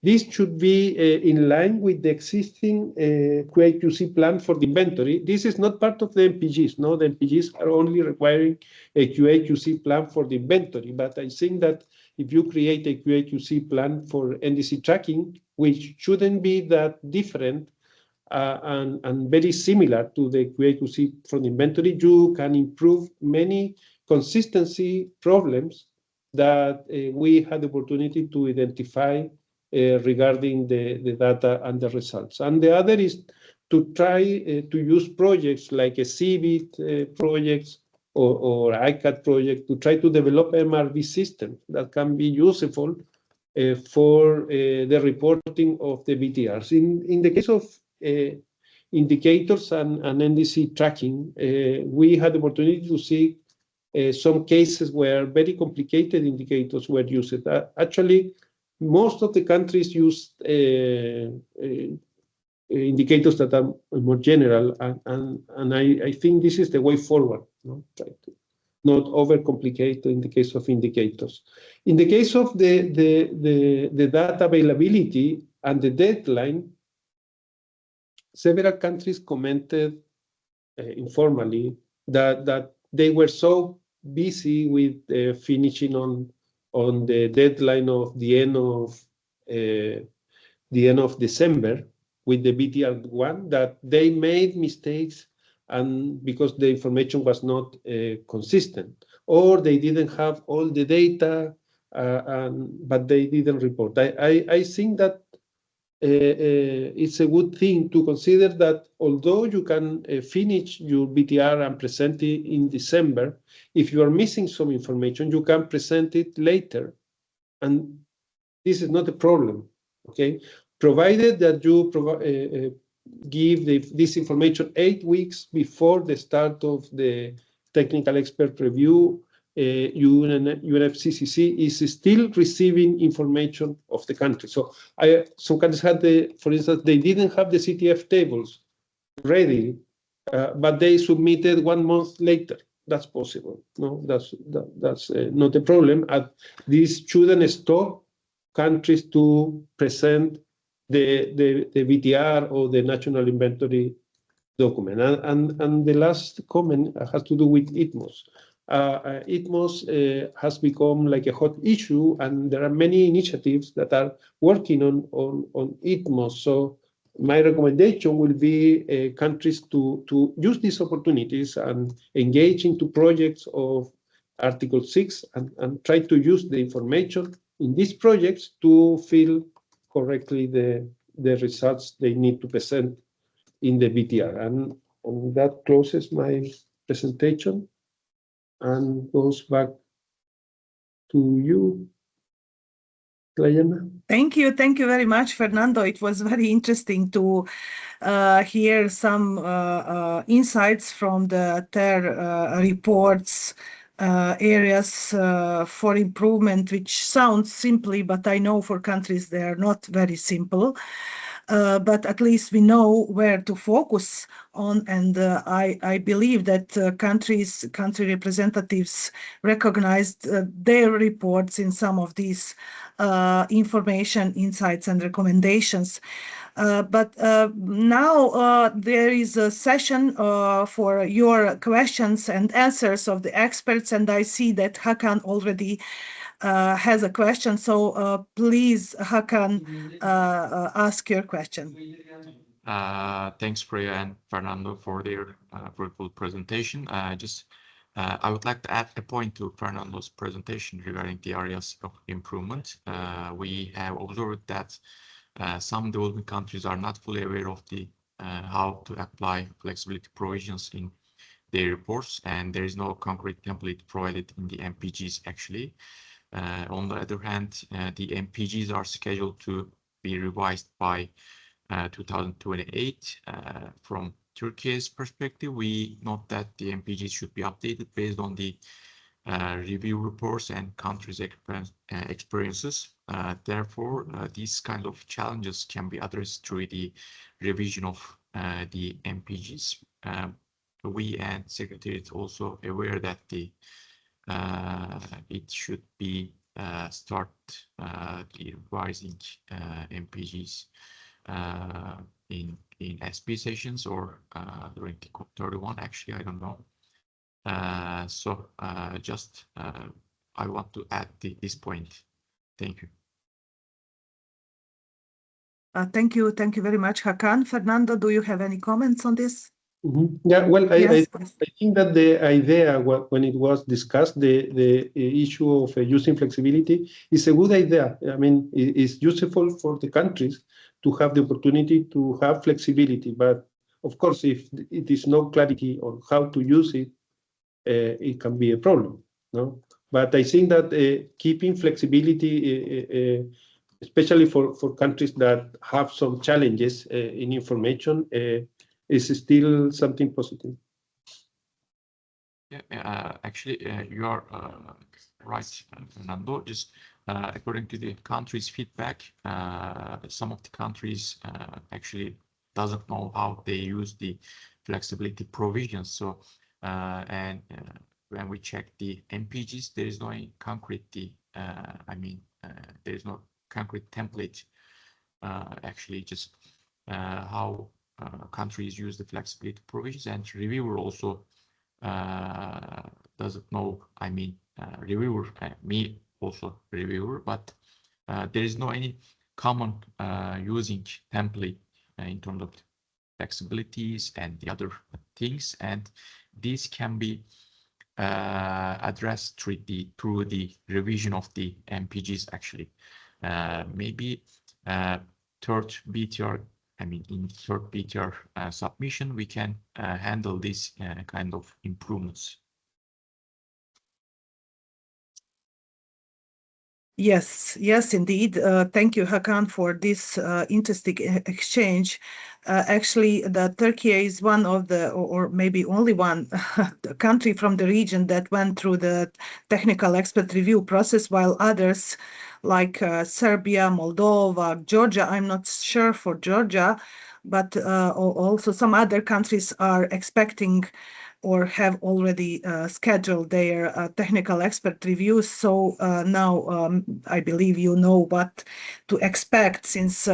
This should be in line with the existing QA/QC plan for the inventory. This is not part of the MPGs. No, the MPGs are only requiring a QA/QC plan for the inventory. But I think that if you create a QA/QC plan for NDC tracking, which shouldn't be that different, and very similar to the QA/QC from inventory, you can improve many consistency problems that we had the opportunity to identify regarding the data and the results. And the other is to try to use projects like a CBIT projects or ICAT project to try to develop MRV system that can be useful for the reporting of the BTRs. In the case of indicators and NDC tracking, we had the opportunity to see some cases where very complicated indicators were used. Actually, most of the countries used indicators that are more general, and I think this is the way forward. Try to not overcomplicate in the case of indicators. In the case of the data availability and the deadline, several countries commented informally that they were so busy with finishing on the deadline of the end of December with the BTR1 that they made mistakes and because the information was not consistent, or they didn't have all the data, but they didn't report. I think that it's a good thing to consider that although you can finish your BTR and present it in December, if you are missing some information, you can present it later. And this is not a problem, okay? Provided that you give this information 8 weeks before the start of the technical expert review, UNEP CCC is still receiving information of the country. So some countries had for instance, they didn't have the CTF tables ready, but they submitted 1 month later. That's possible. No, that's not a problem. This shouldn't stop countries to present the BTR or the national inventory document. And the last comment has to do with ITMOS. ITMOS has become like a hot issue, and there are many initiatives that are working on ITMOS. So my recommendation will be countries to use these opportunities and engage into projects of Article 6 and try to use the information in these projects to fill correctly the results they need to present in the BTR. And that closes my presentation and goes back to you, Diana. Thank you very much, Fernando. It was very interesting to hear some insights from the TER reports, areas for improvement, which sounds simply, but I know for countries they are not very simple. But at least we know where to focus on, and I believe that country representatives recognized their reports in some of these information, insights, and recommendations. But now there is a session for your questions and answers of the experts, and I see that Hakan already has a question. So please, Hakan, ask your question. Thanks, Priya and Fernando, for their fruitful presentation. I would like to add a point to Fernando's presentation regarding the areas of improvement. We have observed that some developing countries are not fully aware of the how to apply flexibility provisions in their reports, and there is no concrete template provided in the MPGs actually. On the other hand, the MPGs are scheduled to be revised by 2028. From Türkiye's perspective, we note that the MPGs should be updated based on the review reports and countries' experiences. Therefore, these kind of challenges can be addressed through the revision of the MPGs. We and Secretariat also aware that it should be start the revising MPGs in SP sessions or during the COP31. Actually, I don't know. I want to add this point. Thank you. Thank you very much, Hakan. Fernando, do you have any comments on this? Yeah, well, Yes, I think that the idea when it was discussed, the issue of using flexibility is a good idea. I mean, it's useful for the countries to have the opportunity to have flexibility. But of course, if it is no clarity on how to use it, it can be a problem. No, but I think that keeping flexibility, especially for countries that have some challenges in information, is still something positive. Yeah, actually, you are right, Fernando. Just according to the country's feedback, some of the countries actually doesn't know how they use the flexibility provisions. So, when we check the MPGs, there is no concrete, there is no concrete template. Actually, just how countries use the flexibility provisions, and reviewer also doesn't know. Reviewer, me also reviewer, but there is no any common using template in terms of flexibilities and the other things, and these can be addressed through the revision of the MPGs. Actually, maybe third BTR. In third BTR submission, we can handle this kind of improvements. Yes, indeed. Thank you, Hakan, for this interesting exchange. Actually, Turkey is one of the, or maybe only one country from the region that went through the technical expert review process, while others like Serbia, Moldova, Georgia, I'm not sure for Georgia, but also some other countries are expecting or have already scheduled their technical expert reviews. So now I believe you know what to expect, since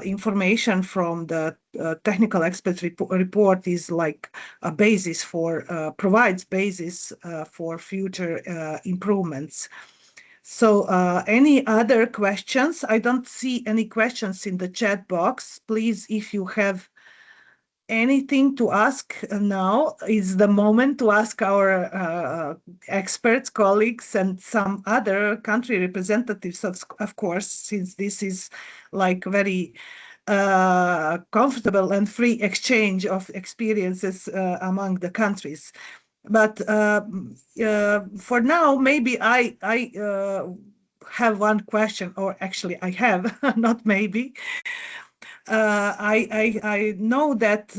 information from the technical expert report is like a basis for, provides basis for future improvements. So any other questions? I don't see any questions in the chat box. Please, if you have anything to ask now, is the moment to ask our experts, colleagues, and some other country representatives, of course, since this is like very comfortable and free exchange of experiences among the countries. But for now, maybe I have one question, or actually I have, not maybe. I know that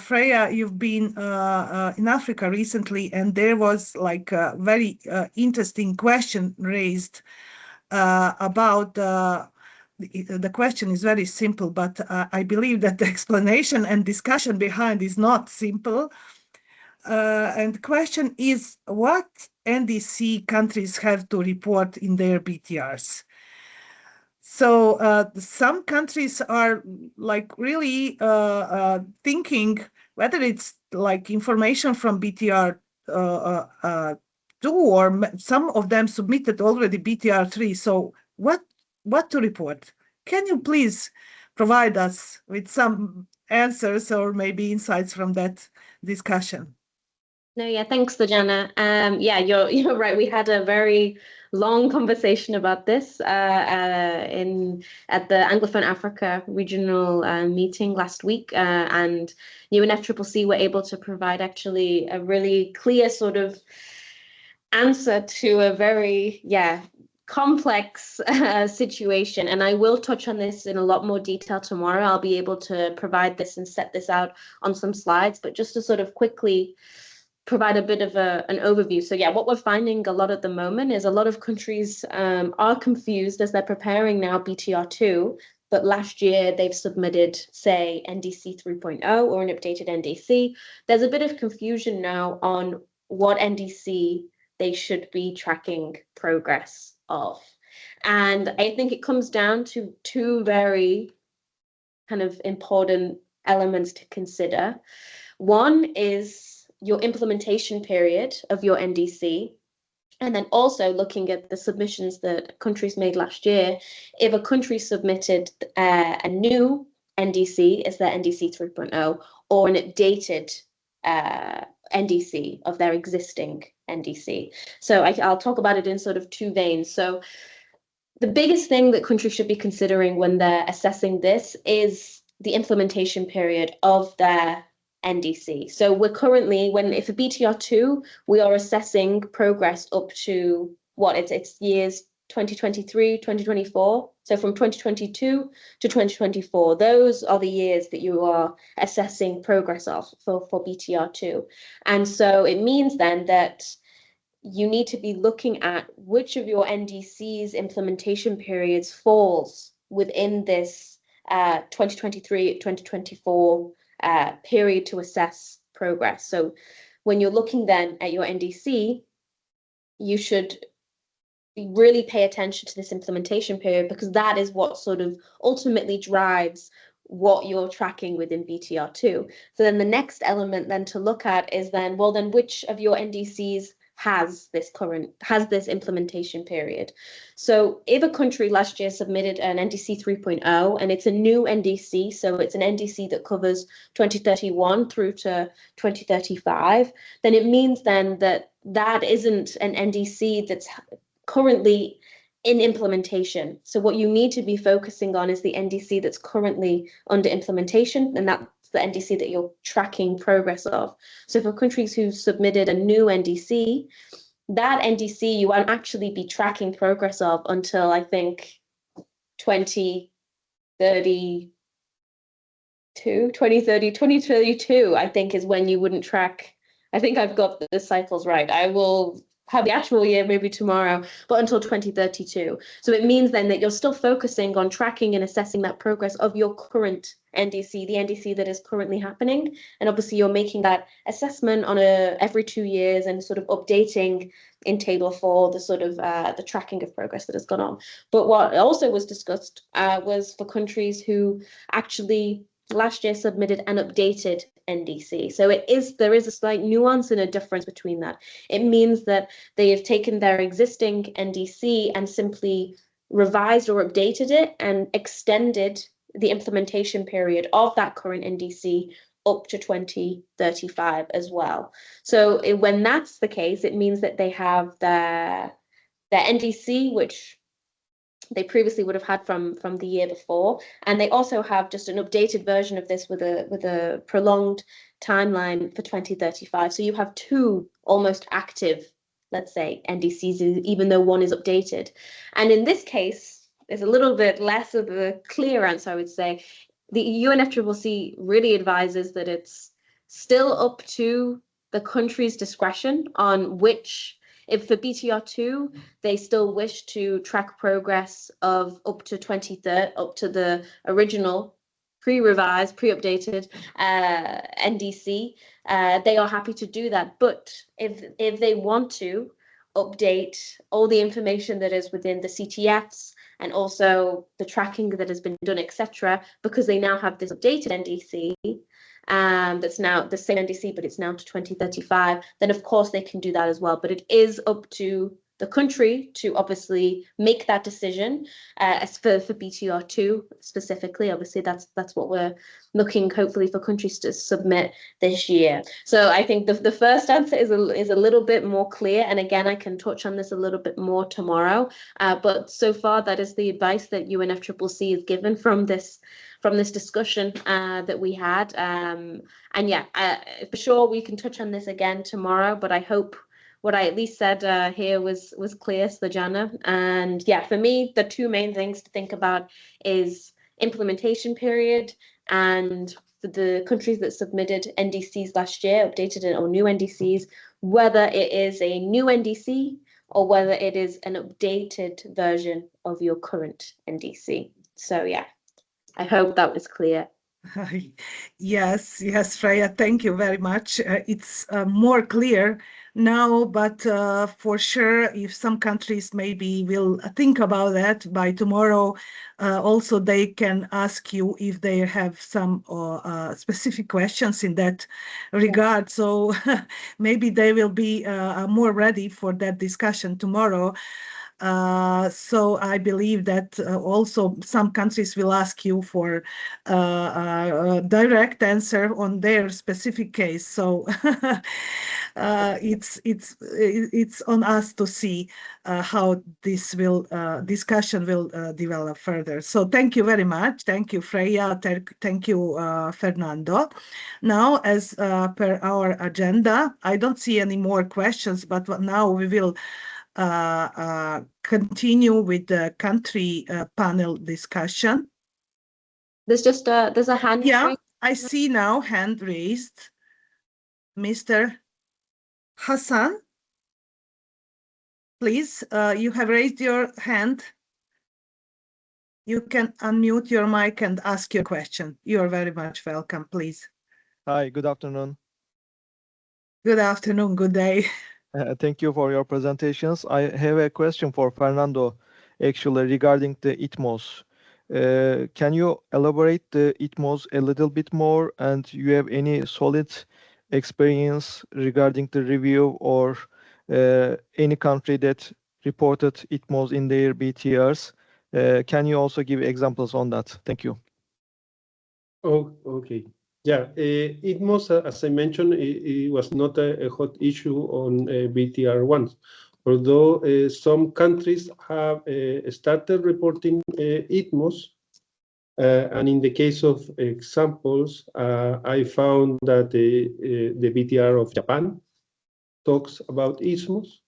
Freya, you've been in Africa recently, and there was like a very interesting question raised about the question is very simple, but I believe that the explanation and discussion behind is not simple. And the question is, what NDC countries have to report in their BTRs? So some countries are like really thinking whether it's like information from BTR 2, or some of them submitted already BTR 3. So what to report? Can you please provide us with some answers or maybe insights from that discussion? No, yeah, thanks, Dejana. Yeah, you're right. We had a very long conversation about this at the Anglophone Africa regional meeting last week, and UNEP CCC were able to provide actually a really clear sort of answer to a very complex situation. And I will touch on this in a lot more detail tomorrow. I'll be able to provide this and set this out on some slides, but just to sort of quickly provide a bit of an overview. So yeah, what we're finding a lot at the moment is a lot of countries are confused as they're preparing now BTR 2, but last year they've submitted, say, NDC 3.0 or an updated NDC. There's a bit of confusion now on what NDC they should be tracking progress of. And I think it comes down to two very kind of important elements to consider. One is your implementation period of your NDC, And then also looking at the submissions that countries made last year, if a country submitted a new NDC as their NDC 3.0 or an updated NDC of their existing NDC. So I'll talk about it in sort of two veins. So the biggest thing that countries should be considering when they're assessing this is the implementation period of their NDC. So we're currently, if a BTR2, we are assessing progress up to it's years 2023, 2024. So from 2022 to 2024, those are the years that you are assessing progress of for BTR2. And so it means then that you need to be looking at which of your NDC's implementation periods falls within this 2023-2024 period to assess progress. So when you're looking then at your NDC, you should really pay attention to this implementation period, because that is what sort of ultimately drives what you're tracking within BTR2. So then the next element then to look at is then, well, then which of your NDCs has this implementation period. So if a country last year submitted an NDC 3.0 and it's a new NDC, so it's an NDC that covers 2031 through to 2035, then it means then that isn't an NDC that's currently in implementation. So what you need to be focusing on is the NDC that's currently under implementation, and that's the NDC that you're tracking progress of. So for countries who submitted a new NDC, that NDC you won't actually be tracking progress of until I think 2032, I think is when you wouldn't track. I think I've got the cycles right. I will have the actual year maybe tomorrow, but until 2032. So it means then that you're still focusing on tracking and assessing that progress of your current NDC, the NDC that is currently happening. And obviously you're making that assessment on every 2 years and sort of updating in table 4 the sort of the tracking of progress that has gone on. But what also was discussed was for countries who actually last year submitted an updated NDC. So there is a slight nuance and a difference between that. It means that they have taken their existing NDC and simply revised or updated it and extended the implementation period of that current NDC up to 2035 as well. So when that's the case, it means that they have their NDC, which they previously would have had from the year before, and they also have just an updated version of this with a prolonged timeline for 2035. So you have 2 almost active, let's say, NDCs, even though one is updated. And in this case, there's a little bit less of a clear answer, I would say. The UNFCCC really advises that it's still up to the country's discretion on which. If for BTR2, they still wish to track progress of up to 2030, up to the original pre-revised, pre-updated NDC, they are happy to do that. But if they want to update all the information that is within the CTFs and also the tracking that has been done, etc., because they now have this updated NDC, that's now the same NDC, but it's now to 2035, then of course they can do that as well. But it is up to the country to obviously make that decision as for BTR2 specifically. Obviously, that's what we're looking hopefully for countries to submit this year. So I think the first answer is a little bit more clear. And again, I can touch on this a little bit more tomorrow. But so far, that is the advice that UNFCCC has given from this discussion that we had. And yeah, for sure, we can touch on this again tomorrow, but I hope what I at least said here was clear, Snejana. And yeah, for me, the 2 main things to think about is implementation period, and for the countries that submitted NDCs last year, updated or new NDCs, whether it is a new NDC or whether it is an updated version of your current NDC. So yeah, I hope that was clear. Yes, yes, Freya, thank you very much. It's more clear now, but for sure, if some countries maybe will think about that by tomorrow, also they can ask you if they have some specific questions in that regard. So maybe they will be more ready for that discussion tomorrow. So I believe that also some countries will ask you for a direct answer on their specific case. So it's on us to see how this discussion will develop further. So thank you very much. Thank you, Freya. Thank you, Fernando. Now, as per our agenda, I don't see any more questions, but now we will continue with the country panel discussion. There's a hand raised. I see now hand raised. Mr. Hassan, please, you have raised your hand. You can unmute your mic and ask your question. You are very much welcome, please. Hi, good afternoon. Good afternoon, good day. Thank you for your presentations. I have a question for Fernando, actually, regarding the ITMOS. Can you elaborate the ITMOS a little bit more, and you have any solid experience regarding the review or any country that reported ITMOS in their BTRs? Can you also give examples on that? Thank you. Oh, okay. Yeah, ITMOS, as I mentioned, it was not a hot issue on BTR ones, although some countries have started reporting ITMOS. And in the case of examples, I found that the BTR of Japan talks about ITMOS,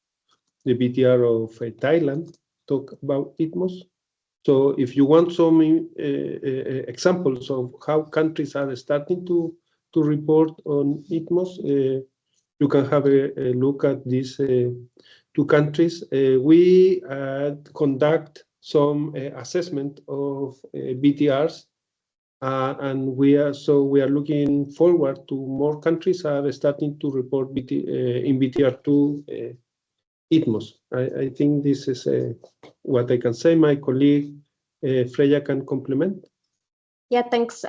the BTR of Thailand talk about ITMOS. So if you want some examples of how countries are starting to report on ITMOS, you can have a look at these two countries. We conduct some assessment of BTRs, and we are looking forward to more countries are starting to report in BTR2 ITMOS. I think this is what I can say. My colleague Freya can complement. Yeah, thanks,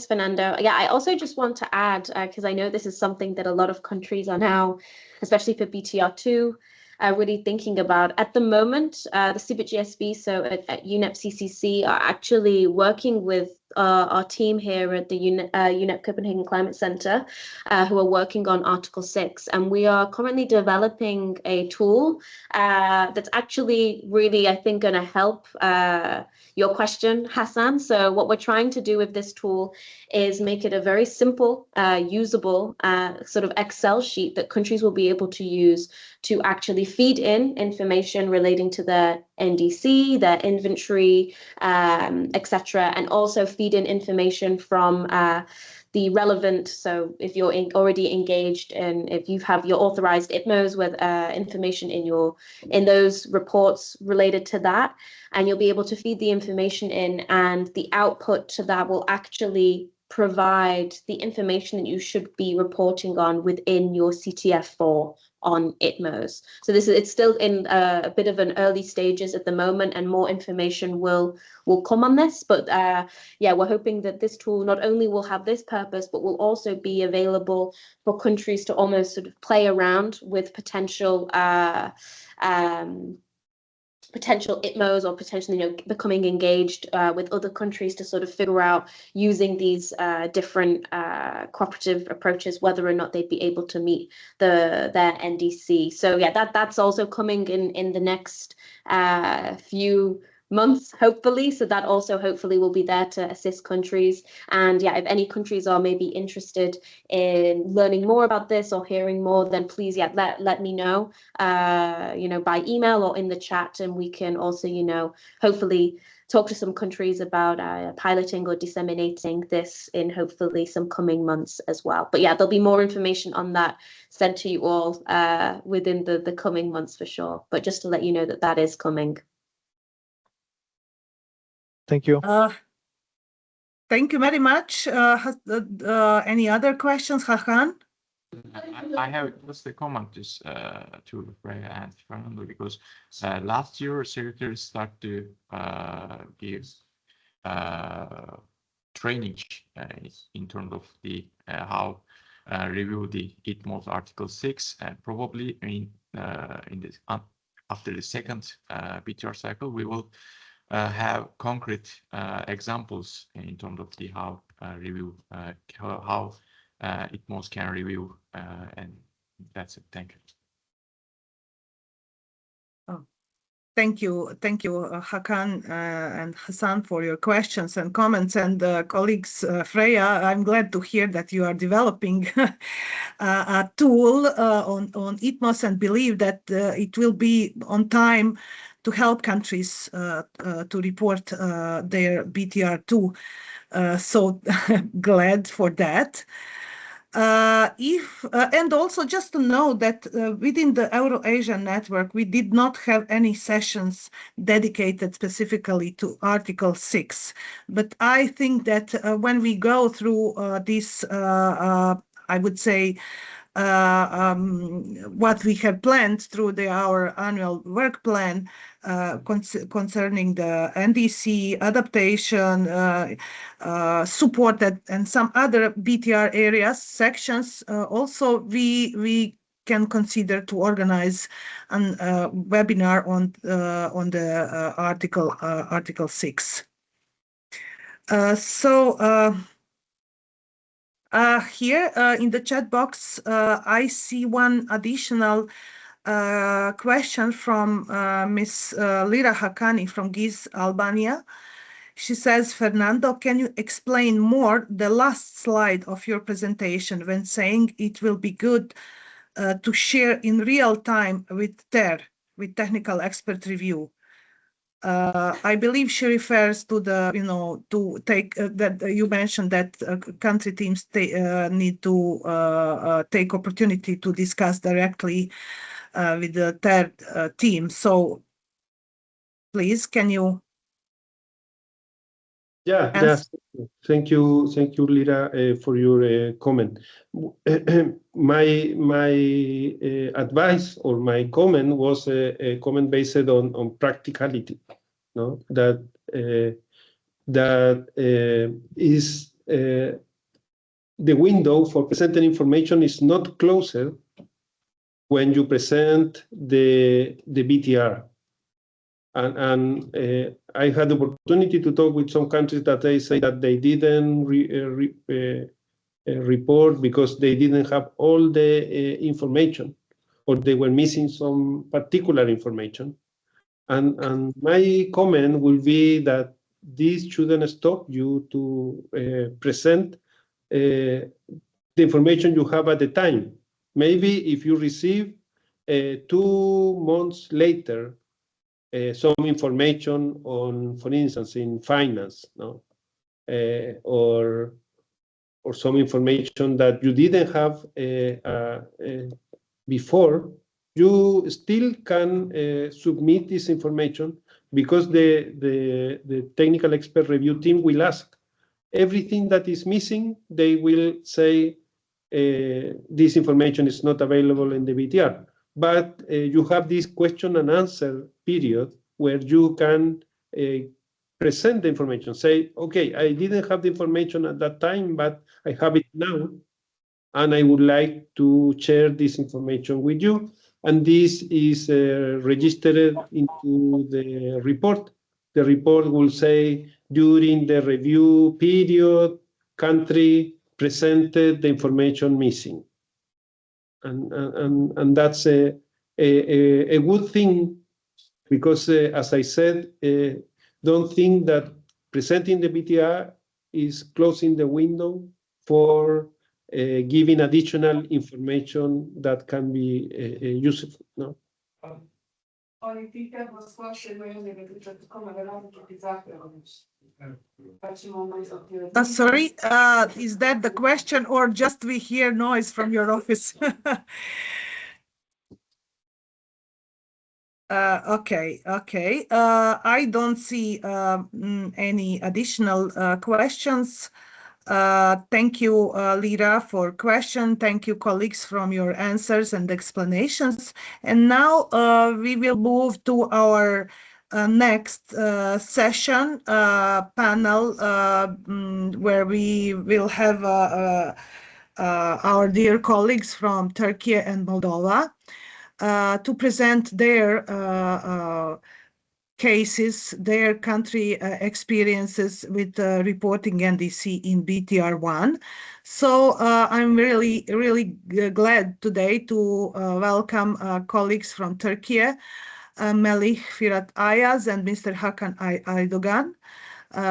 Fernando. Yeah, I also just want to add, because I know this is something that a lot of countries are now, especially for BTR2, really thinking about. At the moment, the CBIT GSB, so at UNEP CCC, are actually working with our team here at the UNEP Copenhagen Climate Center, who are working on Article 6. And we are currently developing a tool that's actually really, I think, going to help your question, Hassan. So what we're trying to do with this tool is make it a very simple, usable sort of Excel sheet that countries will be able to use to actually feed in information relating to their NDC, their inventory, etc., and also feed in information from the relevant, so if you're already engaged and if you have your authorized ITMOs with information in those reports related to that, and you'll be able to feed the information in, and the output to that will actually provide the information that you should be reporting on within your CTF4 on ITMOs. So it's still in a bit of an early stages at the moment, and more information will come on this. But yeah, we're hoping that this tool not only will have this purpose, but will also be available for countries to almost sort of play around with potential ITMOs, or potentially, becoming engaged with other countries to sort of figure out using these different cooperative approaches, whether or not they'd be able to meet their NDC. So yeah, that's also coming in the next few months, hopefully. So that also hopefully will be there to assist countries. And yeah, if any countries are maybe interested in learning more about this or hearing more, then please, yeah, let me know, by email or in the chat, and we can also, hopefully talk to some countries about piloting or disseminating this in hopefully some coming months as well. But yeah, there'll be more information on that sent to you all within the coming months for sure. But just to let you know that is coming. Thank you. Thank you very much. Any other questions, Hakan? I have just a comment to Freya and Fernando, because last year secretaries started to give training in terms of the how review the ITMOS Article 6, and probably in this after the second BTR cycle we will have concrete examples in terms of the how review how ITMOS can review, and that's it. Thank you. Thank you, Hakan and Hassan, for your questions and comments. And colleagues, Freya, I'm glad to hear that you are developing a tool on ITMOS, and believe that it will be on time to help countries to report their BTR2. So glad for that. And also just to know that within the Eurasia network, we did not have any sessions dedicated specifically to Article 6. But I think that when we go through this, I would say, what we have planned through our annual work plan concerning the NDC adaptation, support, and some other BTR areas, sections, also we can consider to organize a webinar on the Article 6. Here in the chat box, I see one additional question from Ms. Lira Hakani from GIZ, Albania. She says, Fernando, can you explain more the last slide of your presentation when saying it will be good to share in real time with TER, with technical expert review? I believe she refers to the, to take that you mentioned that country teams need to take opportunity to discuss directly with the TER team. So please, can you? Yeah, yes. Thank you, Lira, for your comment. My advice or my comment was a comment based on practicality. No, that is the window for presenting information is not closer when you present the BTR. And I had the opportunity to talk with some countries that they say that they didn't report because they didn't have all the information, or they were missing some particular information. And my comment will be that this shouldn't stop you to present the information you have at the time. Maybe if you receive 2 months later some information on, for instance, in finance, no, or some information that you didn't have before, you still can submit this information, because the technical expert review team will ask everything that is missing. They will say this information is not available in the BTR. But you have this question and answer period where you can present the information. Say, okay, I didn't have the information at that time, but I have it now, and I would like to share this information with you. And this is registered into the report. The report will say, during the review period, country presented the information missing. And that's a good thing, because as I said, don't think that presenting the BTR is closing the window for giving additional information that can be useful. No? Sorry, is that the question, or just we hear noise from your office? Okay. I don't see any additional questions. Thank you, Lira, for question. Thank you, colleagues, from your answers and explanations. And now we will move to our next session panel, where we will have our dear colleagues from Turkey and Moldova to present their cases, their country experiences with reporting NDC in BTR1. So I'm really glad today to welcome colleagues from Turkey, Melih Firat Ayaz and Mr. Hakan Aydogan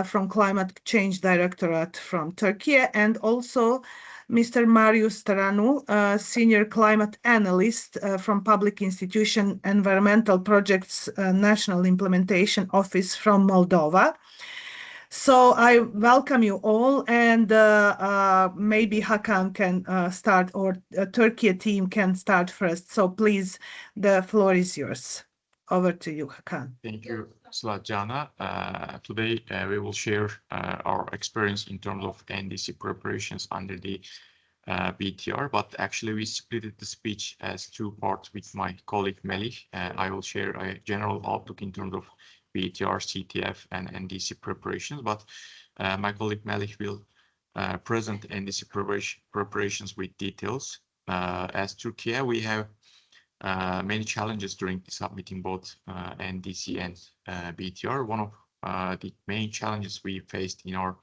from Climate Change Directorate from Turkey, and also Mr. Marius Taranu, Senior Climate Analyst from Public Institution Environmental Projects National Implementation Office from Moldova. So I welcome you all, and maybe Hakan can start, or Turkey team can start first. So please, the floor is yours. Over to you, Hakan. Thank you, Slađana. Today we will share our experience in terms of NDC preparations under the BTR, but actually we split the speech as two parts with my colleague Melih. I will share a general outlook in terms of BTR, CTF and NDC preparations, but my colleague Melih will present NDC preparations with details. As Türkiye, we have many challenges during submitting both NDC and BTR. One of the main challenges we faced in our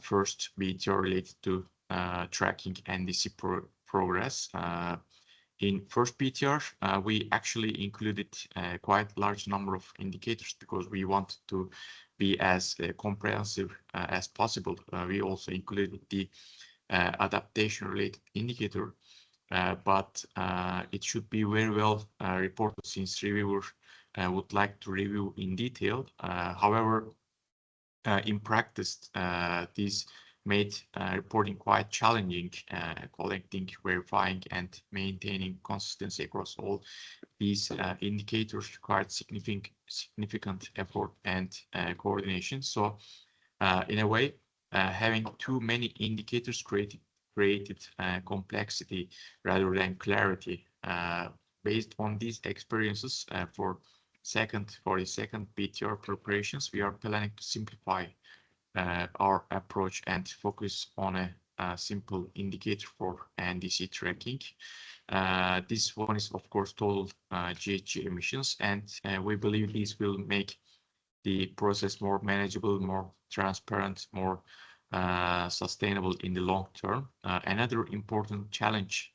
first BTR related to tracking NDC progress. In first BTR, we actually included a quite large number of indicators because we wanted to be as comprehensive as possible. We also included the adaptation-related indicator, but it should be very well reported since reviewer would like to review in detail. However, in practice, these made reporting quite challenging, collecting, verifying, and maintaining consistency across all these indicators required significant effort and coordination. So, in a way, having too many indicators created complexity rather than clarity. Based on these experiences, for the second BTR preparations, we are planning to simplify our approach and focus on a simple indicator for NDC tracking. This one is, of course, total GHG emissions, and we believe this will make the process more manageable, more transparent, more sustainable in the long term. Another important challenge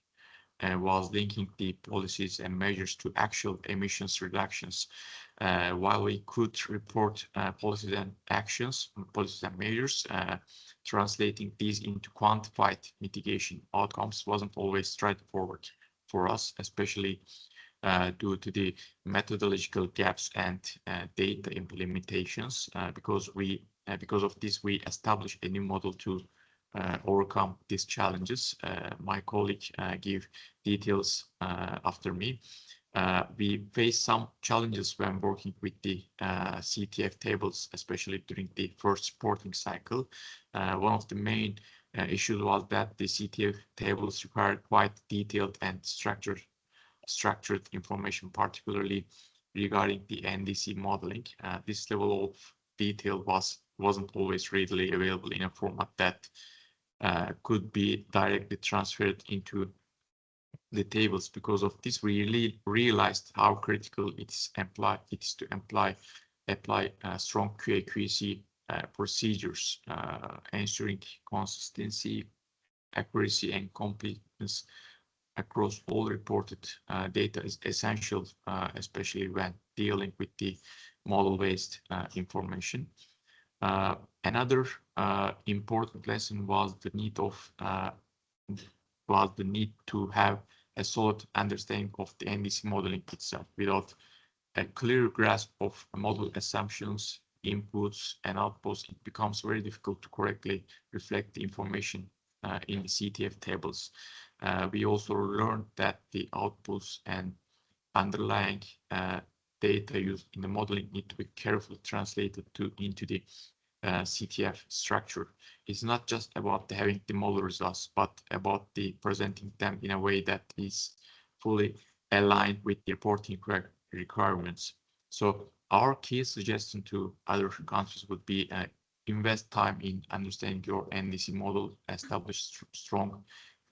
was linking the policies and measures to actual emissions reductions. While we could report policies and measures, translating these into quantified mitigation outcomes wasn't always straightforward for us, especially due to the methodological gaps and data implementations. Because of this, we established a new model to overcome these challenges. My colleague gave details after me. We faced some challenges when working with the CTF tables, especially during the first reporting cycle. One of the main issues was that the CTF tables required quite detailed and structured information, particularly regarding the NDC modeling. This level of detail wasn't always readily available in a format that could be directly transferred into the tables. Because of this, we really realized how critical it is to apply strong QA/QC procedures. Ensuring consistency, accuracy, and completeness across all reported data is essential, especially when dealing with the model-based information. Another important lesson was the need to have a solid understanding of the NDC modeling itself. Without a clear grasp of model assumptions, inputs, and outputs, it becomes very difficult to correctly reflect the information in the CTF tables. We also learned that the outputs and underlying data used in the modeling need to be carefully translated into the CTF structure. It's not just about having the model results, but about presenting them in a way that is fully aligned with the reporting requirements. So our key suggestion to other countries would be invest time in understanding your NDC model, establish strong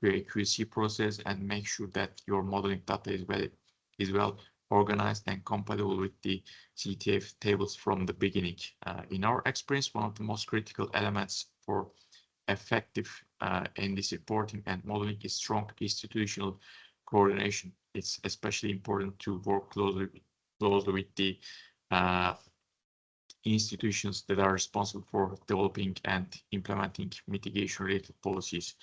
QA/QC process, and make sure that your modeling data is well organized and compatible with the CTF tables from the beginning. In our experience, one of the most critical elements for effective NDC reporting and modeling is strong institutional coordination. It's especially important to work closely with the institutions that are responsible for developing and implementing mitigation-related policies.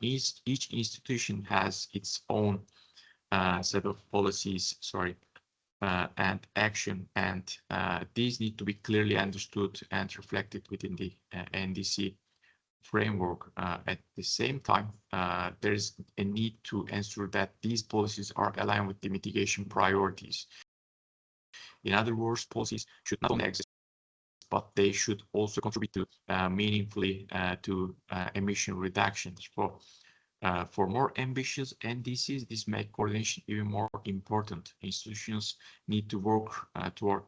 Each institution has its own set of policies, and action, and these need to be clearly understood and reflected within the NDC framework. At the same time, there is a need to ensure that these policies are aligned with the mitigation priorities. In other words, policies should not only exist, but they should also contribute meaningfully to emission reductions. For more ambitious NDCs, this makes coordination even more important. Institutions need to work toward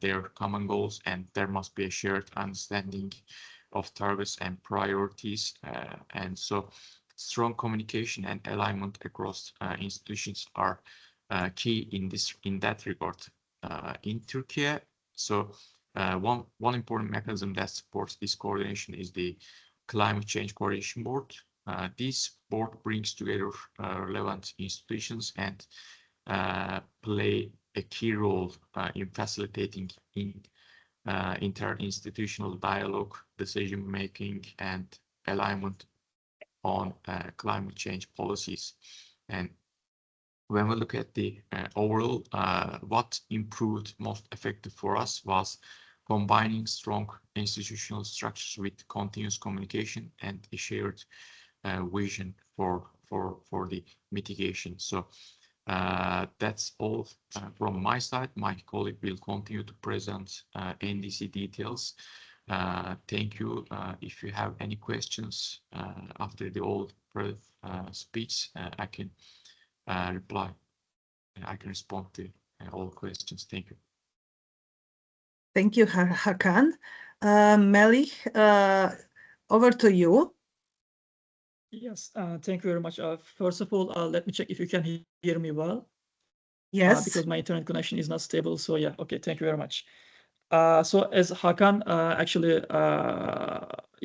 their common goals, and there must be a shared understanding of targets and priorities. And so strong communication and alignment across institutions are key in that regard. In Türkiye, one important mechanism that supports this coordination is the Climate Change Coordination Board. This board brings together relevant institutions and play a key role in facilitating interinstitutional dialogue, decision-making, and alignment on climate change policies. And when we look at the overall, what improved most effective for us was combining strong institutional structures with continuous communication and a shared vision for the mitigation. So that's all from my side. My colleague will continue to present NDC details. Thank you. If you have any questions after the old speech, I can reply. I can respond to all questions. Thank you. Thank you, Hakan. Melih, over to you. Yes, thank you very much. First of all, let me check if you can hear me well. Yes. Because my internet connection is not stable. So yeah, okay, thank you very much. So as Hakan actually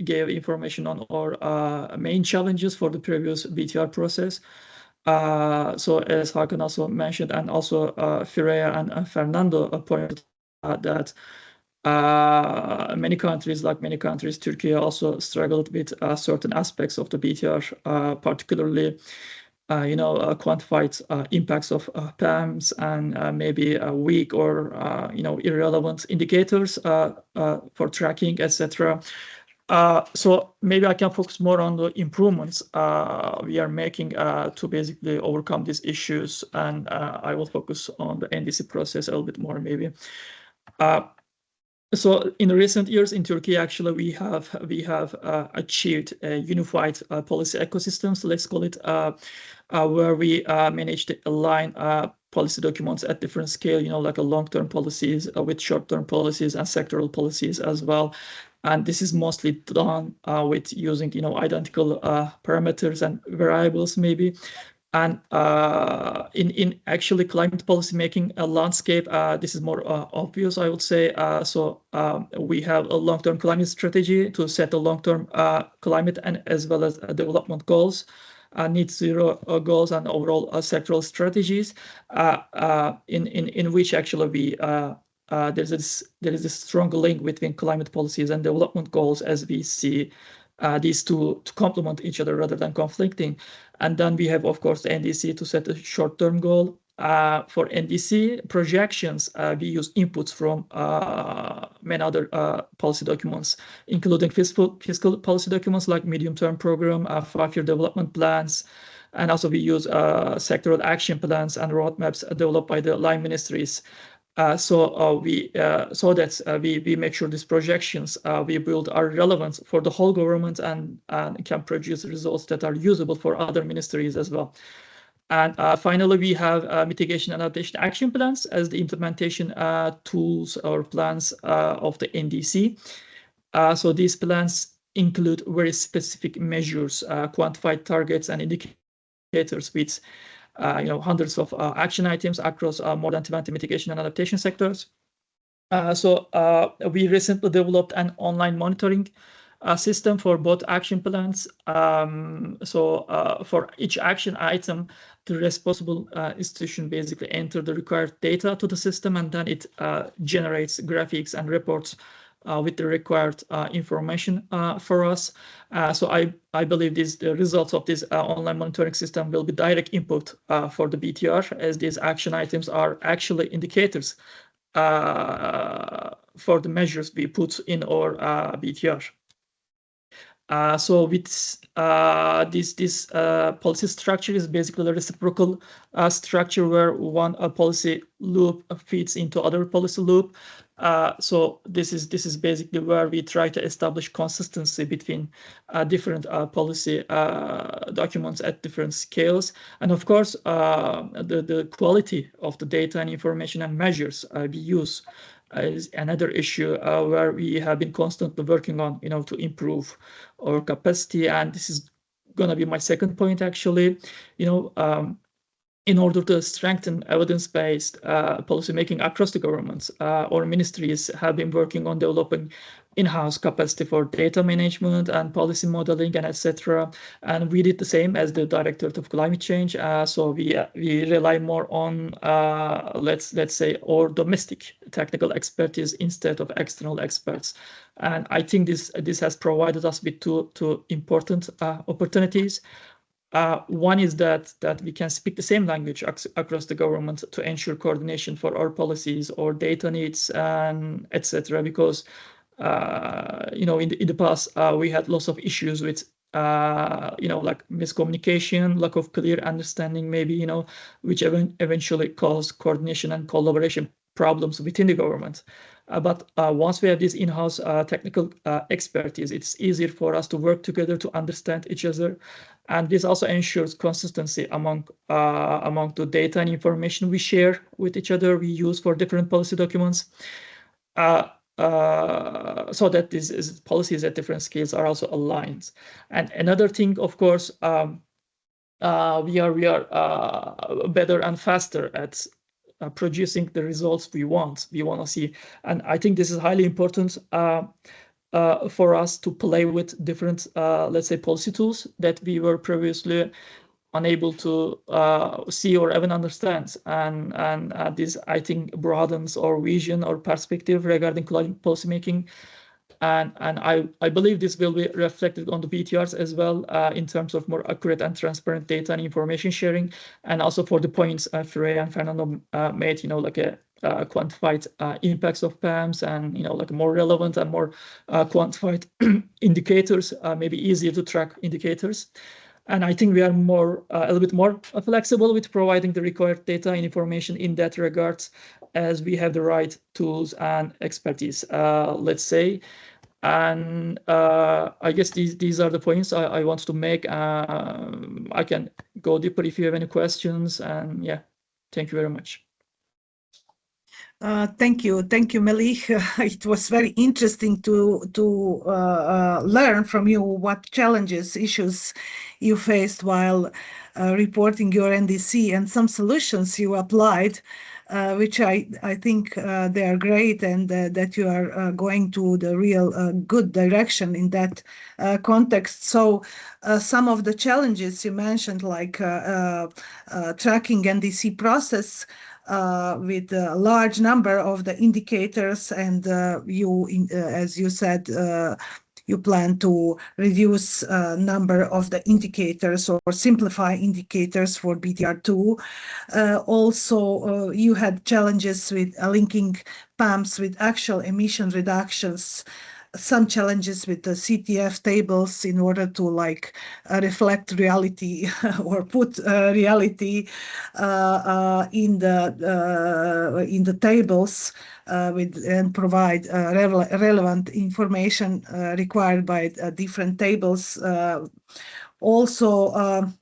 gave information on our main challenges for the previous BTR process. So as Hakan also mentioned, and also Fireya and Fernando pointed out that many countries, Türkiye also struggled with certain aspects of the BTR, particularly quantified impacts of PAMs and maybe weak or irrelevant indicators for tracking, etc. So maybe I can focus more on the improvements we are making to basically overcome these issues, and I will focus on the NDC process a little bit more maybe. So in the recent years in Turkey, actually, we have achieved a unified policy ecosystem, so let's call it, where we managed to align policy documents at different scale, like a long-term policies with short-term policies and sectoral policies as well. And this is mostly done with using, identical parameters and variables maybe. And in actually climate policy making a landscape, this is more obvious, I would say. So we have a long-term climate strategy to set the long-term climate and as well as development goals, net zero goals, and overall sectoral strategies, in which actually we there is a strong link between climate policies and development goals, as we see these two to complement each other rather than conflicting. And then we have, of course, the NDC to set a short-term goal. For NDC projections, we use inputs from many other policy documents, including fiscal policy documents like medium-term program, 5-year development plans, And also we use sectoral action plans and roadmaps developed by the line ministries. So that we make sure these projections we build are relevant for the whole government and can produce results that are usable for other ministries as well. And finally, we have mitigation and adaptation action plans as the implementation tools or plans of the NDC. So these plans include very specific measures, quantified targets and indicators with hundreds of action items across more than 20 mitigation and adaptation sectors. So we recently developed an online monitoring system for both action plans. For each action item, the responsible institution basically enter the required data to the system, and then it generates graphics and reports with the required information for us. So I believe the results of this online monitoring system will be direct input for the BTR, as these action items are actually indicators for the measures we put in our BTR. So with this policy structure is basically a reciprocal structure where one policy loop feeds into other policy loop. So this is basically where we try to establish consistency between different policy documents at different scales, and of course the quality of the data and information and measures we use is another issue where we have been constantly working on, to improve our capacity. And this is going to be my second point, actually. In order to strengthen evidence-based policymaking across the governments, our ministries have been working on developing in-house capacity for data management and policy modeling and etc. And we did the same as the Directorate of Climate Change. So we rely more on let's say our domestic technical expertise instead of external experts. And I think this has provided us with two important opportunities. One is that we can speak the same language across the government to ensure coordination for our policies or data needs and etc. Because in the past we had lots of issues with like miscommunication, lack of clear understanding, maybe which eventually caused coordination and collaboration problems within the government. But once we have this in-house technical expertise, it's easier for us to work together to understand each other. And this also ensures consistency among the data and information we share with each other, we use for different policy documents, so that these policies at different scales are also aligned. And another thing, of course, we are better and faster at producing the results we want to see. And I think this is highly important for us to play with different, let's say, policy tools that we were previously unable to see or even understand. And this, I think, broadens our vision or perspective regarding climate policymaking. And I believe this will be reflected on the BTRs as well, in terms of more accurate and transparent data and information sharing, and also for the points Freya and Fernando made, like a quantified impacts of PAMs and like more relevant and more quantified indicators, maybe easier to track indicators. And I think we are a little bit more flexible with providing the required data and information in that regard, as we have the right tools and expertise, let's say. And I guess these are the points I want to make. I can go deeper if you have any questions. And yeah, thank you very much. Thank you, Melih. It was very interesting to learn from you what challenges, issues you faced while reporting your NDC, and some solutions you applied, which I think they are great, and that you are going to the real good direction in that context. So some of the challenges you mentioned, like tracking NDC process, with a large number of the indicators, and as you said, you plan to reduce number of the indicators or simplify indicators for BTR2. Also, you had challenges with linking PAMs with actual emission reductions. some challenges with the CTF tables in order to like reflect reality or put reality in the tables and provide relevant information required by different tables. Also,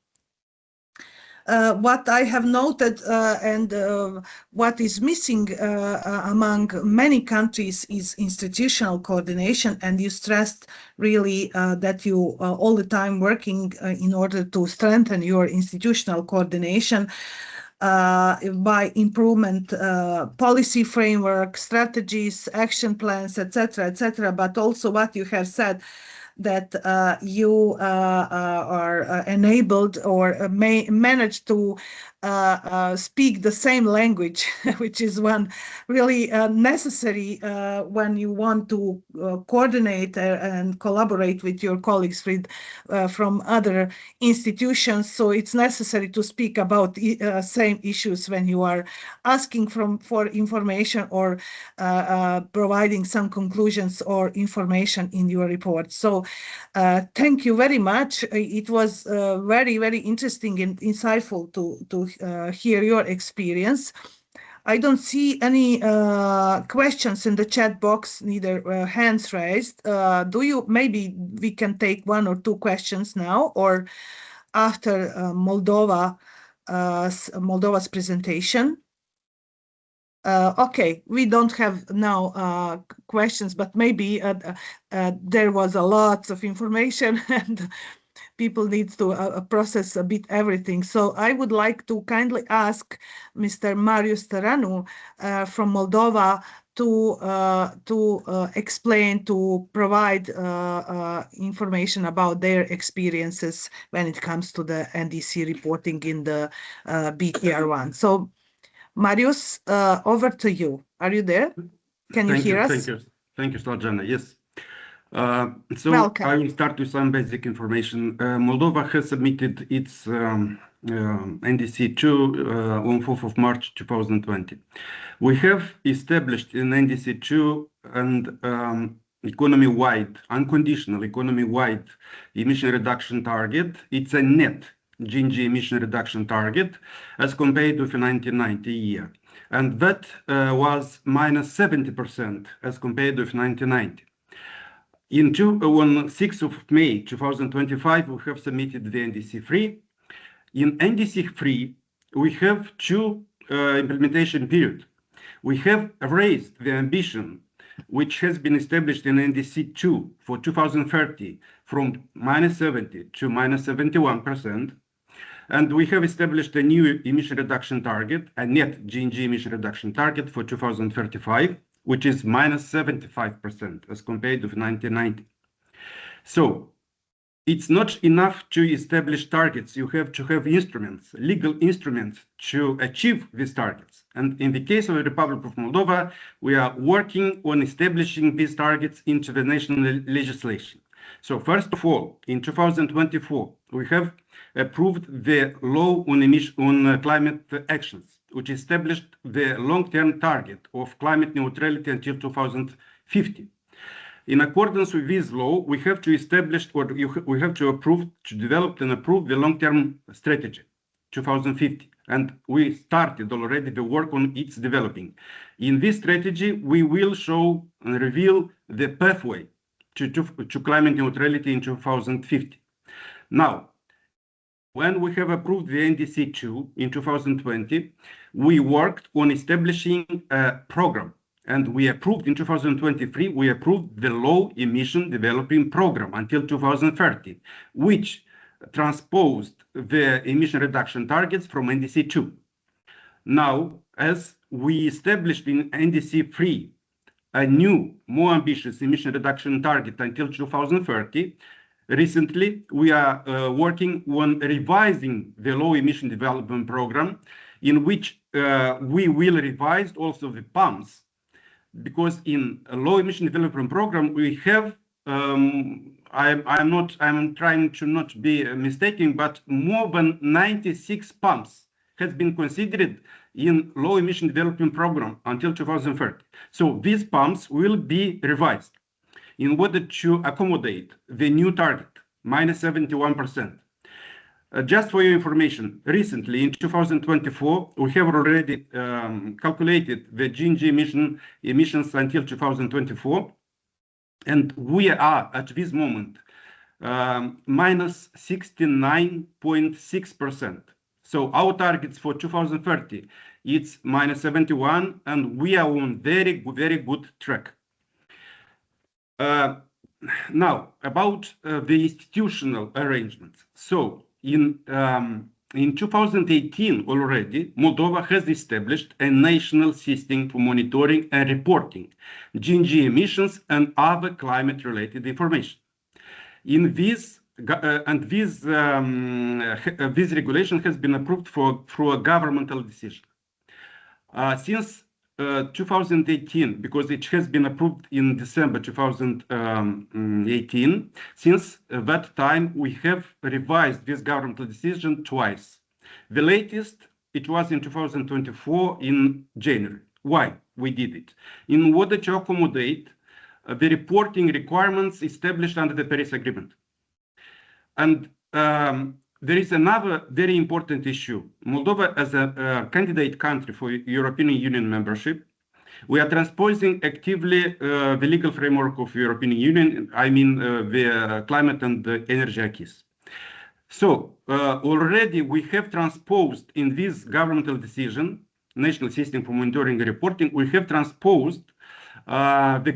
what I have noted and what is missing among many countries is institutional coordination, and you stressed really that you all the time working in order to strengthen your institutional coordination by improvement policy framework, strategies, action plans, etc., but also what you have said, that you are enabled or manage to speak the same language, which is one really necessary when you want to coordinate and collaborate with your colleagues from other institutions. So it's necessary to speak about same issues when you are asking for information or providing some conclusions or information in your report. So thank you very much. It was very, very interesting and insightful to hear your experience. I don't see any questions in the chat box, neither hands raised. Do you? Maybe we can take one or two questions now, or after Moldova's presentation. Okay, we don't have now questions, but maybe there was a lot of information and people need to process a bit everything. So I would like to kindly ask Mr. Marius Tăranu from Moldova to explain, to provide information about their experiences when it comes to the NDC reporting in the BTR1. So Marius, over to you. Are you there? Can you hear us? Thank you, Snježana. Yes. So Welcome. I will start with some basic information. Moldova has submitted its NDC2 on 4th of March 2020. We have established in NDC2 an economy-wide, unconditional economy-wide emission reduction target. It's a net GNG emission reduction target as compared with the 1990 year. And that was minus 70% as compared with 1990. On 6th of May 2025, we have submitted the NDC3. In NDC3, we have two implementation periods. We have raised the ambition, which has been established in NDC2 for 2030 from minus 70 to minus 71%. And we have established a new emission reduction target, a net GNG emission reduction target for 2035, which is minus 75% as compared with 1990. So it's not enough to establish targets. You have to have instruments, legal instruments to achieve these targets. And in the case of the Republic of Moldova, we are working on establishing these targets into the national legislation. So first of all, in 2024, we have approved the law on climate actions, which established the long-term target of climate neutrality until 2050. In accordance with this law, we have to establish, or we have to develop and approve the long-term strategy, 2050. And we started already the work on its developing. In this strategy, we will show and reveal the pathway to climate neutrality in 2050. Now, when we have approved the NDC2 in 2020, we worked on establishing a program, and we approved in 2023, we approved the low emission developing program until 2030, which transposed the emission reduction targets from NDC2. Now, as we established in NDC3 a new, more ambitious emission reduction target until 2030, recently, we are working on revising the low emission development program, in which we will revise also the pumps, because in a low emission development program, we have, I'm trying to not be mistaken, but more than 96 pumps has been considered in low emission development program until 2030. So these pumps will be revised. in order to accommodate the new target, minus 71%. Just for your information, recently in 2024, we have already calculated the GNG emissions until 2024, and we are at this moment minus 69.6%. So our targets for 2030, it's minus 71, and we are on very good track. Now, about the institutional arrangements. So in 2018 already, Moldova has established a national system for monitoring and reporting GNG emissions and other climate-related information. In this, this regulation has been approved through a governmental decision. Since 2018, because it has been approved in December 2018, since that time we have revised this governmental decision twice. The latest, it was in 2024 in January. Why we did it? In order to accommodate the reporting requirements established under the Paris Agreement. And there is another very important issue. Moldova, as a candidate country for European Union membership, we are transposing actively the legal framework of European Union, I mean the climate and the energy acquis. So already we have transposed in this governmental decision, National System for Monitoring and Reporting, we have transposed the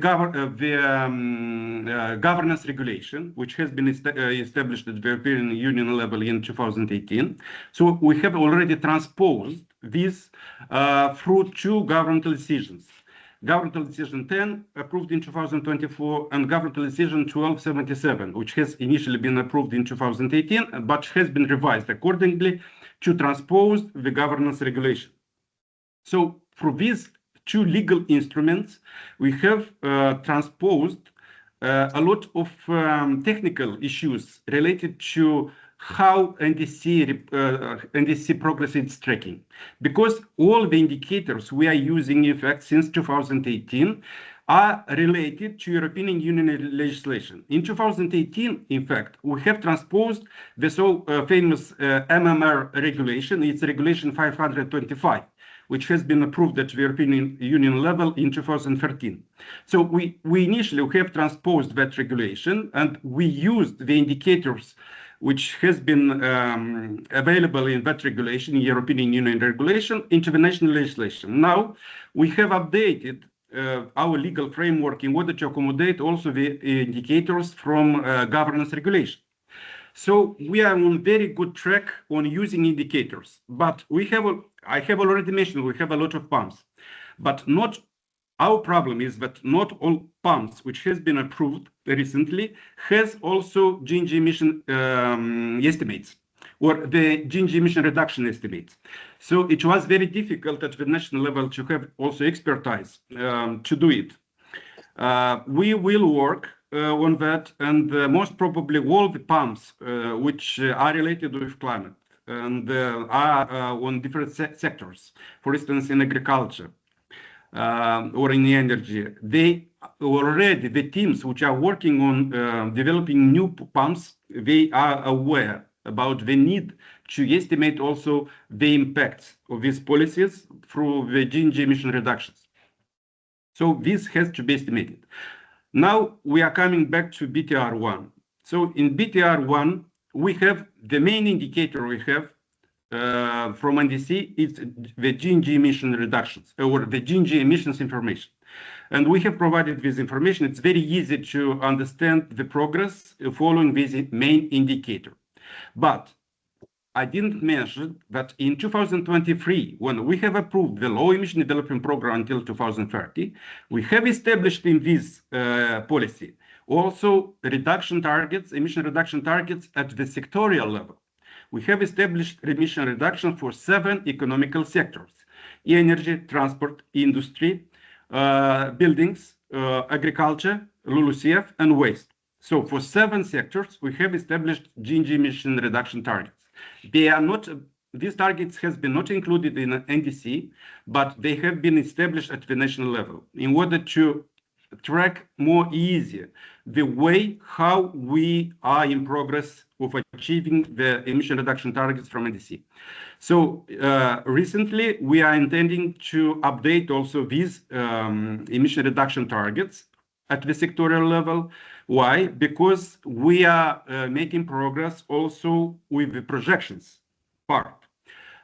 governance regulation, which has been established at the European Union level in 2018. So we have already transposed this through two governmental decisions. Governmental Decision 10, approved in 2024, and Governmental Decision 1277, which has initially been approved in 2018, but has been revised accordingly to transpose the governance regulation. So through these two legal instruments, we have transposed a lot of technical issues related to how NDC progress is tracking. Because all the indicators we are using, in fact, since 2018 are related to European Union legislation. In 2018, in fact, we have transposed the so famous MMR regulation. It's Regulation 525. Which has been approved at the European Union level in 2013. So we initially have transposed that regulation, and we used the indicators which has been available in that regulation, European Union regulation, into the national legislation. Now we have updated our legal framework in order to accommodate also the indicators from governance regulation. So we are on very good track on using indicators, but I have already mentioned we have a lot of pumps, but not our problem is that not all pumps which has been approved recently has also GNG emission estimates or the GNG emission reduction estimates. So it was very difficult at the national level to have also expertise to do it. We will work on that, and most probably all the pumps which are related with climate and are on different sectors, for instance, in agriculture or in energy, they already, the teams which are working on developing new pumps, they are aware about the need to estimate also the impacts of these policies through the GNG emission reductions. So this has to be estimated. Now we are coming back to BTR1. So in BTR1, we have the main indicator we have from NDC is the GNG emission reductions or the GNG emissions information. And we have provided this information. It's very easy to understand the progress following this main indicator. But I didn't mention that in 2023, when we have approved the low emission development program until 2030, we have established in this policy also reduction targets, emission reduction targets at the sectorial level. We have established emission reduction for 7 economical sectors: energy, transport, industry, buildings, agriculture, LULUCF, and waste. So for 7 sectors, we have established GNG emission reduction targets. They are not, these targets has been not included in NDC, but they have been established at the national level in order to track more easier the way how we are in progress of achieving the emission reduction targets from NDC. So recently, we are intending to update also these emission reduction targets at the sectorial level. Why? Because we are making progress also with the projections part.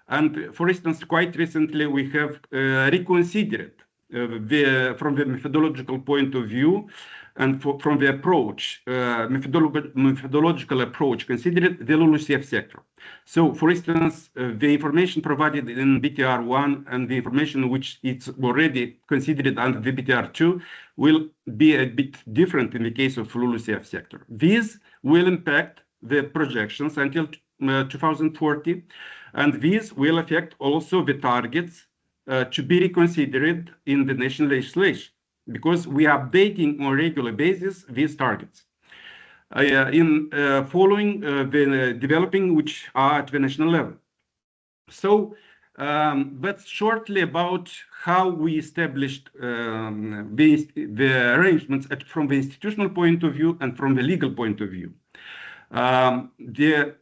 And for instance, quite recently, we have reconsidered from the methodological point of view and from the approach, methodological approach, considered the LULUCF sector. So, for instance, the information provided in BTR1 and the information which is already considered under the BTR2 will be a bit different in the case of LULUCF sector. These will impact the projections until 2040, and these will affect also the targets to be reconsidered in the national legislation, because we are updating on a regular basis these targets. Following the developing which are at the national level. So but shortly about how we established the arrangements from the institutional point of view and from the legal point of view. The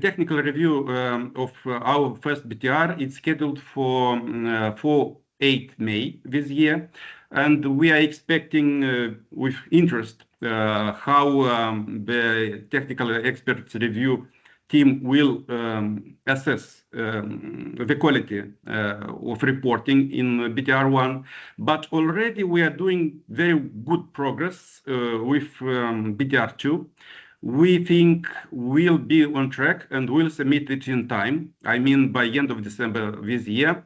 technical review of our first BTR is scheduled for 8 May this year, and we are expecting with interest how the technical experts review team will assess the quality of reporting in BTR1, but already we are doing very good progress with BTR2. We think we'll be on track and we'll submit it in time, I mean by end of December this year.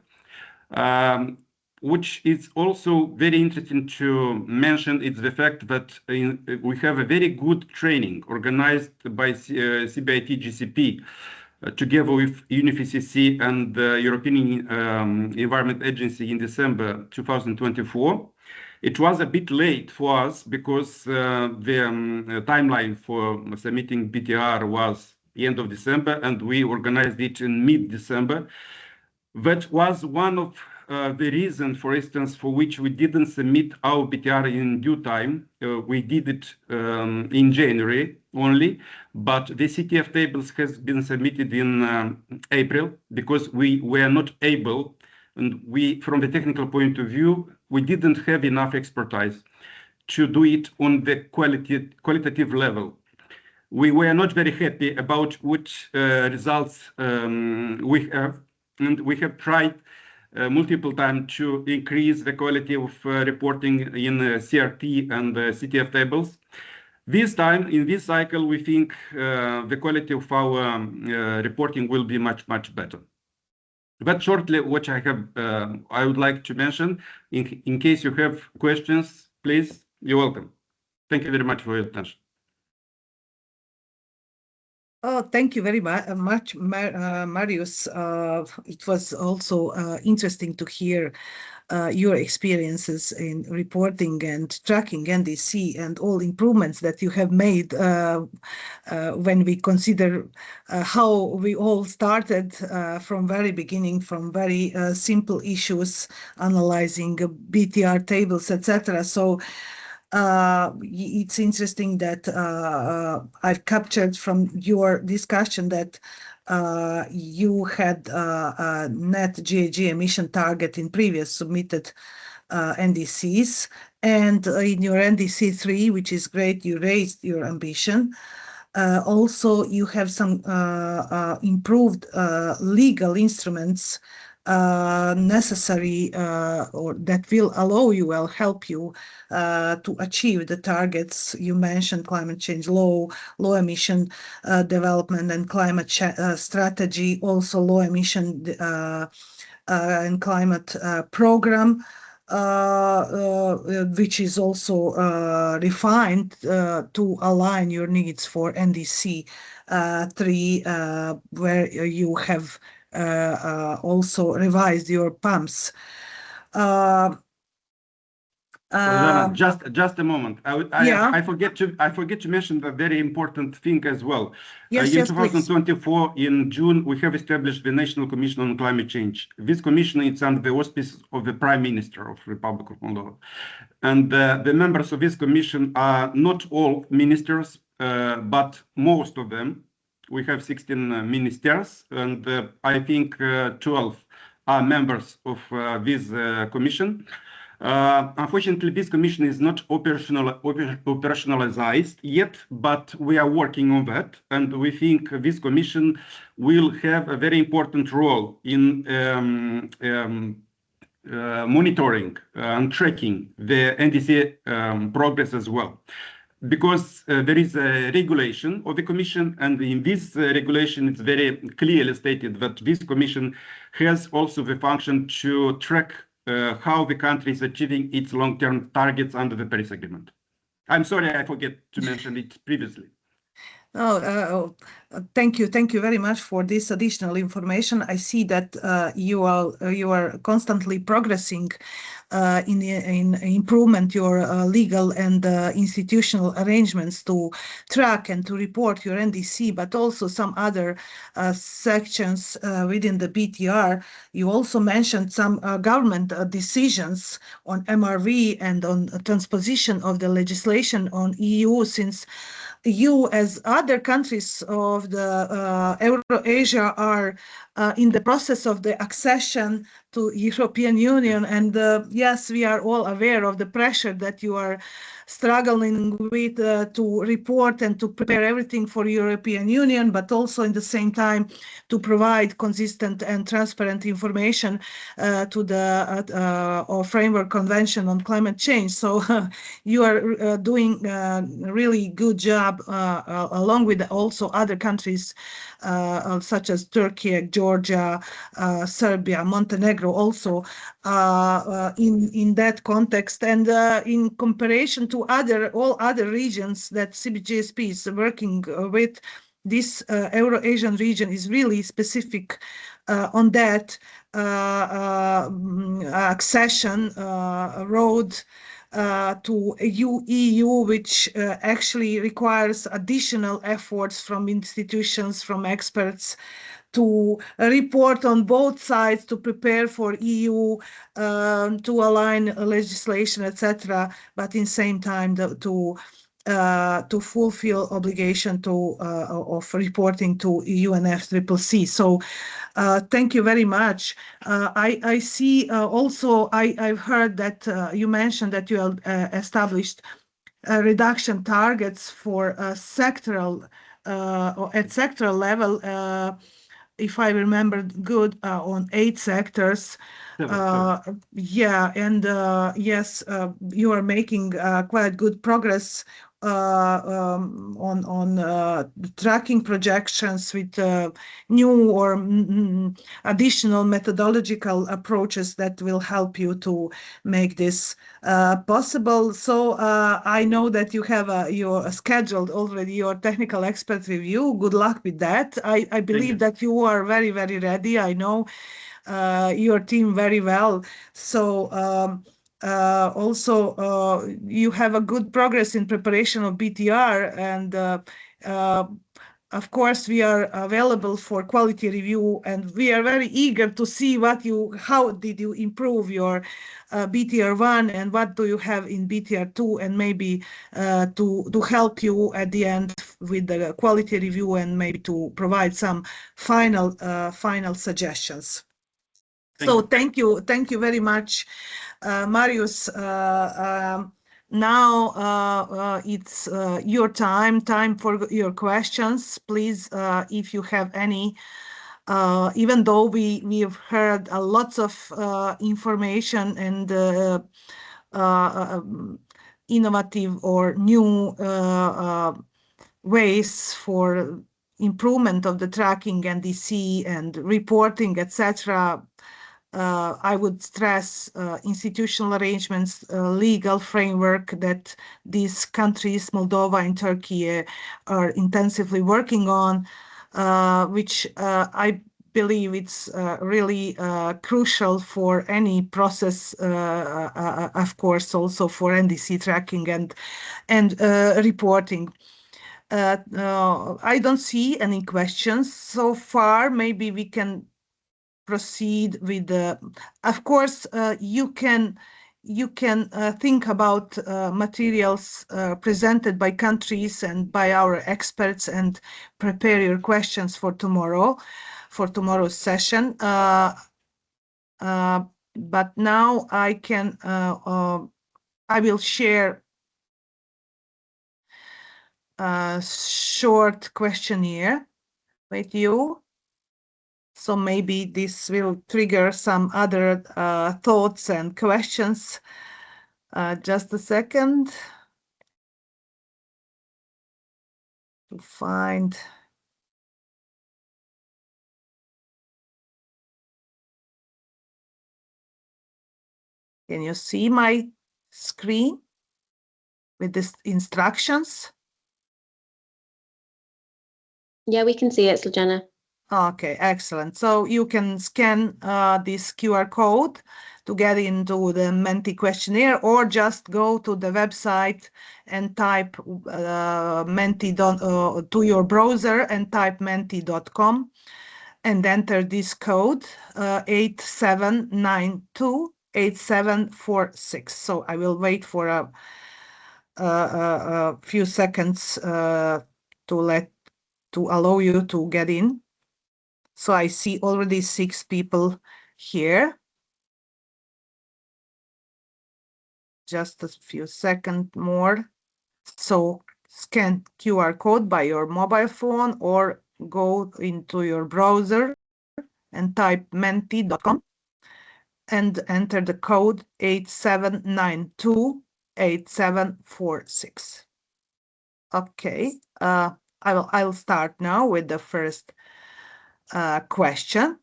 Which is also very interesting to mention is the fact that we have a very good training organized by CBIT GCP together with UNEP CCC and the European Environment Agency in December 2024. It was a bit late for us because the timeline for submitting BTR was the end of December, and we organized it in mid-December. That was one of the reason, for instance, for which we didn't submit our BTR in due time. We did it in January only, but the CTF tables has been submitted in April because we were not able, and we, from the technical point of view, we didn't have enough expertise to do it on the qualitative level. We were not very happy about which results we have, and we have tried multiple times to increase the quality of reporting in CRT and CTF tables. This time, in this cycle, we think the quality of our reporting will be much, much better. But shortly, what I would like to mention, in case you have questions, please, you're welcome. Thank you very much for your attention. Oh, thank you very much, Marius. It was also interesting to hear your experiences in reporting and tracking NDC and all improvements that you have made when we consider how we all started from very beginning, from very simple issues, analyzing BTR tables, etc. So it's interesting that I've captured from your discussion that you had a net GHG emission target in previous submitted NDCs, and in your NDC 3, which is great, you raised your ambition. Also, you have some improved legal instruments necessary or that will help you to achieve the targets you mentioned: climate change law, low emission development and climate strategy, also low emission and climate program, which is also refined to align your needs for NDC 3, where you have also revised your PAMs. Just a moment. I forget to mention the very important thing as well. Yes, in yes, 2024, in June, we have established the National Commission on Climate Change. This commission is under the auspices of the Prime Minister of the Republic of Moldova. And the members of this commission are not all ministers, but most of them. We have 16 ministers, and I think 12 are members of this commission. Unfortunately, this commission is not operationalized yet, but we are working on that, and we think this commission will have a very important role in monitoring and tracking the NDC progress as well. Because there is a regulation of the commission, and in this regulation it's very clearly stated that this commission has also the function to track how the country is achieving its long-term targets under the Paris Agreement. I'm sorry, I forget to mention it previously. Thank you very much for this additional information. I see that you are constantly progressing in improvement your legal and institutional arrangements to track and to report your NDC, but also some other sections within the BTR. You also mentioned some government decisions on MRV and on transposition of the legislation on EU, since you, as other countries of the Eurasia, are in the process of the accession to European Union. And yes, we are all aware of the pressure that you are struggling with to report and to prepare everything for European Union, but also in the same time to provide consistent and transparent information to the Framework Convention on Climate Change. So you are doing a really good job along with also other countries such as Türkiye, Georgia, Serbia, Montenegro also in that context, and in comparison to all other regions that CBGSP is working with. This Euro-Asian region is really specific on that accession road to EU, which actually requires additional efforts from institutions, from experts, to report on both sides, to prepare for EU, to align legislation, etc. But in the same time, to fulfill obligation of reporting to UNEP CCC. So thank you very much. I see also, I've heard that you mentioned that you have established reduction targets for sectoral, at sectoral level, if I remember good, on 8 sectors. Yeah, and yes, you are making quite good progress on tracking projections with new or additional methodological approaches that will help you to make this possible. So I know that you have your scheduled already your technical expert review. Good luck with that. I believe that you are very, very ready. I know your team very well. So also you have a good progress in preparation of BTR, and of course we are available for quality review, and we are very eager to see how did you improve your BTR1 and what do you have in BTR2, and maybe to help you at the end with the quality review and maybe to provide some final suggestions. Thank you very much, Marius. Now it's your time for your questions. Please, if you have any, even though we've heard lots of information and innovative or new ways for improvement of the tracking, NDC, and reporting, etc. I would stress institutional arrangements, legal framework that these countries, Moldova and Türkiye, are intensively working on, which I believe it's really crucial for any process, of course, also for NDC tracking and reporting. I don't see any questions so far. Maybe we can proceed with the, of course, you can think about materials presented by countries and by our experts and prepare your questions for tomorrow's session. But now I will share a short questionnaire with you. So maybe this will trigger some other thoughts and questions. Just a second to find. Can you see my screen with these instructions? Yeah, we can see it, Sljena. Okay, excellent. So you can scan this QR code to get into the Menti questionnaire, or just go to the website and type Menti to your browser and type menti.com and enter this code 87928746. So I will wait for a few seconds to allow you to get in. So I see already 6 people here. Just a few seconds more. So scan QR code by your mobile phone or go into your browser and type menti.com and enter the code 87928746. Okay, I'll start now with the first question.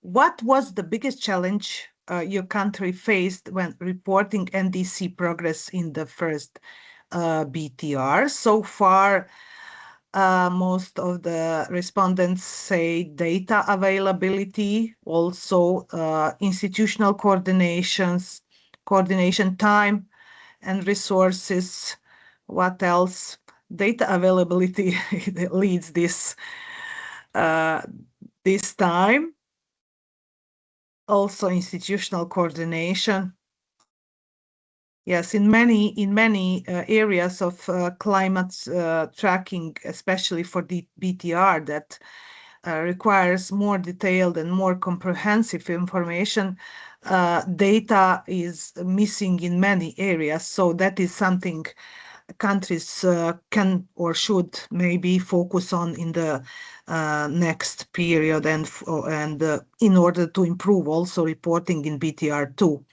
What was the biggest challenge your country faced when reporting NDC progress in the first BTR? So far, most of the respondents say data availability, also institutional coordination time and resources. What else? Data availability leads this time. Also institutional coordination. Yes, in many areas of climate tracking, especially for the BTR, that requires more detailed and more comprehensive information, data is missing in many areas. So that is something countries can or should maybe focus on in the next period and in order to improve also reporting in BTR2.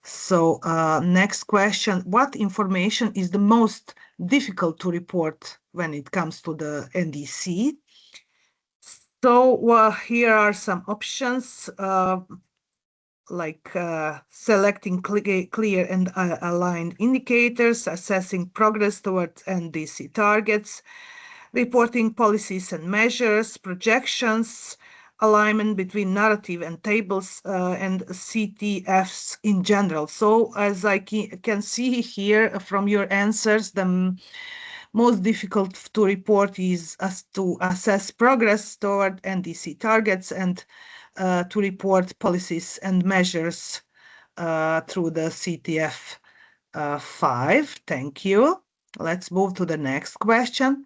So next question, what information is the most difficult to report when it comes to the NDC? So here are some options, like selecting clear and aligned indicators, assessing progress towards NDC targets, reporting policies and measures, projections, alignment between narrative and tables, and CTFs in general. So as I can see here from your answers, the most difficult to report is to assess progress toward NDC targets and to report policies and measures through the CTF 5. Thank you. Let's move to the next question.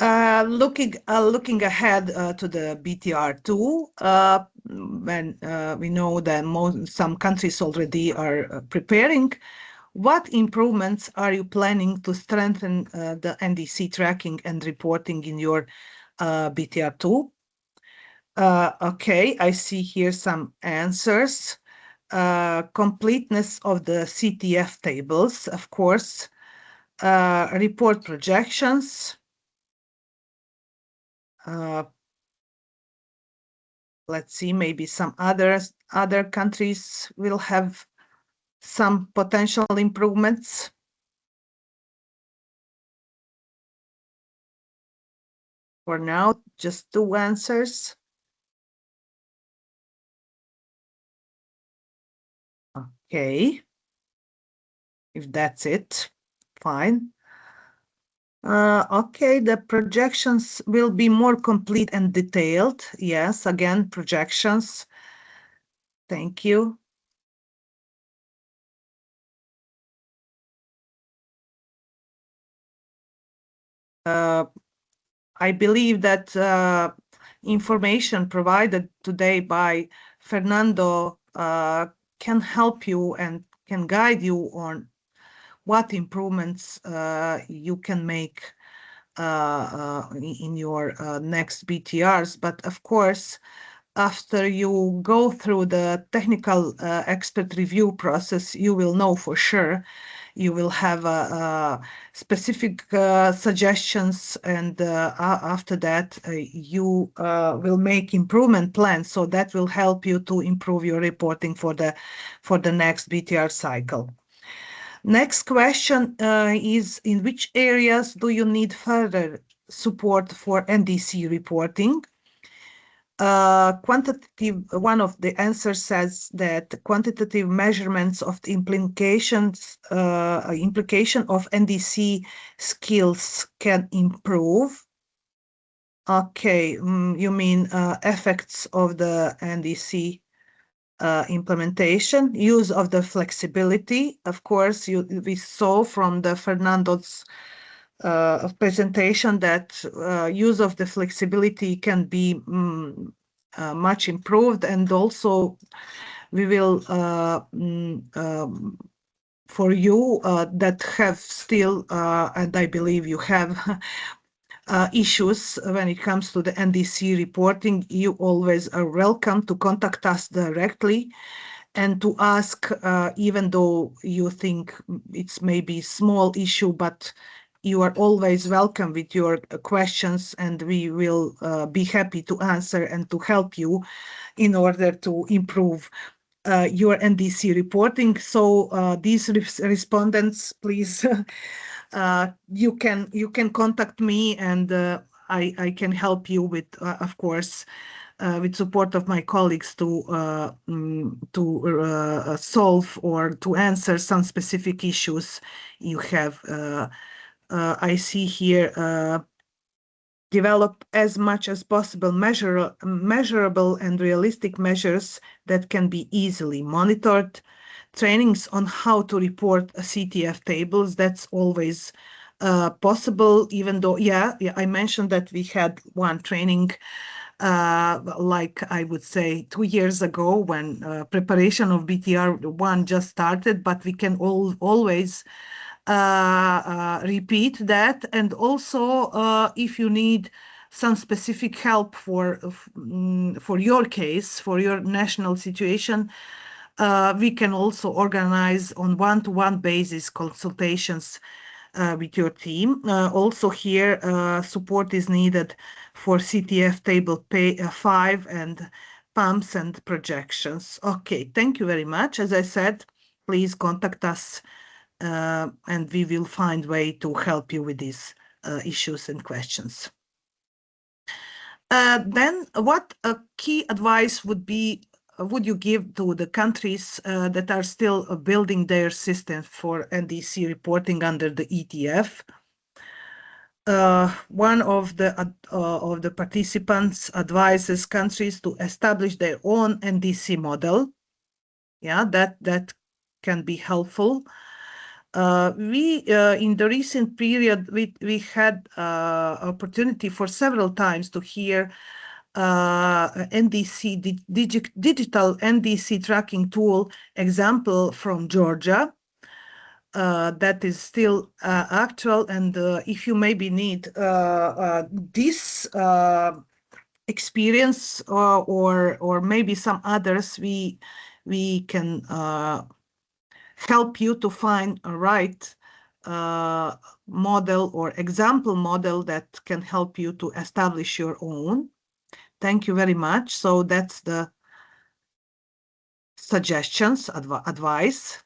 Looking ahead to the BTR2, when we know that some countries already are preparing, what improvements are you planning to strengthen the NDC tracking and reporting in your BTR2? Okay, I see here some answers. Completeness of the CTF tables, of course. Report projections. Let's see, maybe some other countries will have some potential improvements. For now, just 2 answers. Okay. If that's it, fine. Okay, the projections will be more complete and detailed. Yes, again, projections. Thank you. I believe that information provided today by Fernando can help you and can guide you on what improvements you can make in your next BTRs. But of course, after you go through the technical expert review process, you will know for sure. You will have specific suggestions, and after that, you will make improvement plans. So that will help you to improve your reporting for the next BTR cycle. Next question is, in which areas do you need further support for NDC reporting? Quantitative, one of the answers says that quantitative measurements of the implication of NDC skills can improve. Okay, you mean effects of the NDC implementation, use of the flexibility. Of course, we saw from the Fernando's presentation that use of the flexibility can be much improved, and also we will for you that have still and I believe you have issues when it comes to the NDC reporting, you always are welcome to contact us directly and to ask, even though you think it's maybe small issue, but you are always welcome with your questions, and we will be happy to answer and to help you in order to improve your NDC reporting. So these respondents, please, you can contact me, and I can help you with, of course, with support of my colleagues to solve or to answer some specific issues you have. I see here, develop as much as possible measurable and realistic measures that can be easily monitored. Trainings on how to report CTF tables, that's always possible, even though, yeah, I mentioned that we had one training like I would say 2 years ago when preparation of BTR1 just started, but we can always repeat that. And also if you need some specific help for your case, for your national situation, we can also organize on one-to-one basis consultations with your team. Also here, support is needed for CTF table 5 and pumps and projections. Okay, thank you very much. As I said, please contact us and we will find way to help you with these issues and questions. Then what key advice would you give to the countries that are still building their systems for NDC reporting under the ETF? One of the participants advises countries to establish their own NDC model. Yeah, that can be helpful. In the recent period, we had opportunity for several times to hear NDC digital NDC tracking tool example from Georgia. That is still actual, and if you maybe need this experience or maybe some others, we can help you to find a right model or example model that can help you to establish your own. Thank you very much. So that's the suggestions, advice.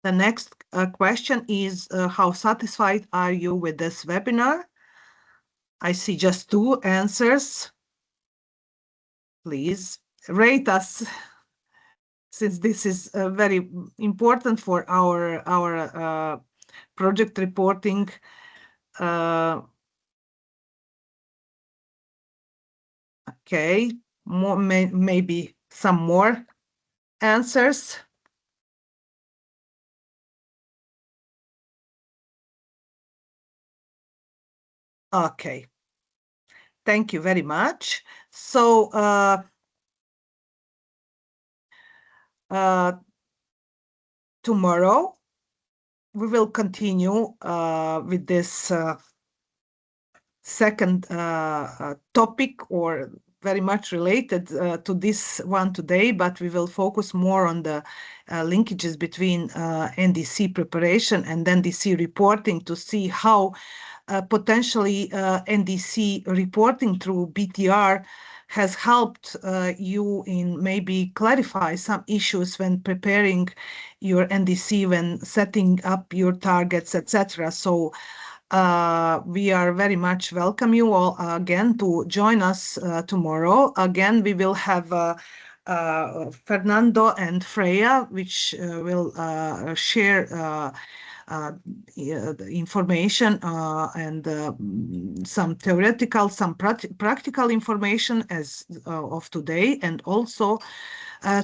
The next question is, how satisfied are you with this webinar? I see just 2 answers. Please rate us, since this is very important for our project reporting. Okay, maybe some more answers. Okay, thank you very much. So tomorrow we will continue with this second topic, or very much related to this one today, but we will focus more on the linkages between NDC preparation and NDC reporting, to see how potentially NDC reporting through BTR has helped you in maybe clarify some issues when preparing your NDC, when setting up your targets, etc. So we are very much welcome you all again to join us tomorrow. Again, we will have Fernando and Freya, which will share the information and some theoretical, some practical information as of today. And also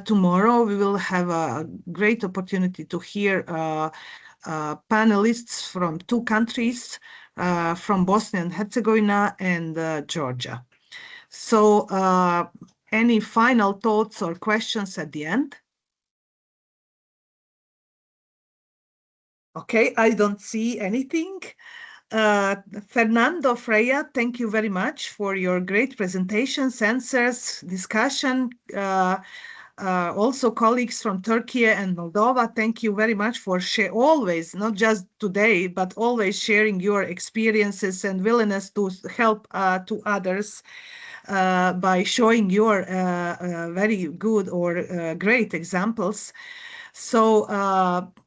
tomorrow we will have a great opportunity to hear panelists from 2 countries, from Bosnia and Herzegovina and Georgia. So any final thoughts or questions at the end? Okay, I don't see anything. Fernando, Freya, thank you very much for your great presentations, answers, discussion. Also colleagues from Türkiye and Moldova, thank you very much for always, not just today, but always sharing your experiences and willingness to help to others by showing your very good or great examples. So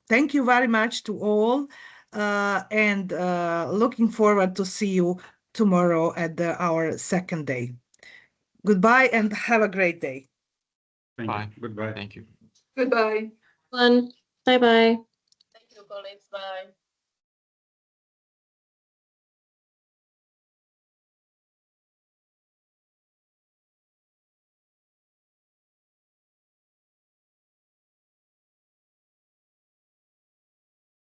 thank you very much to all, and looking forward to see you tomorrow at our second day. Goodbye and have a great day. Bye. Goodbye. Thank you. Goodbye. Bye-bye. Thank you, colleagues. Bye.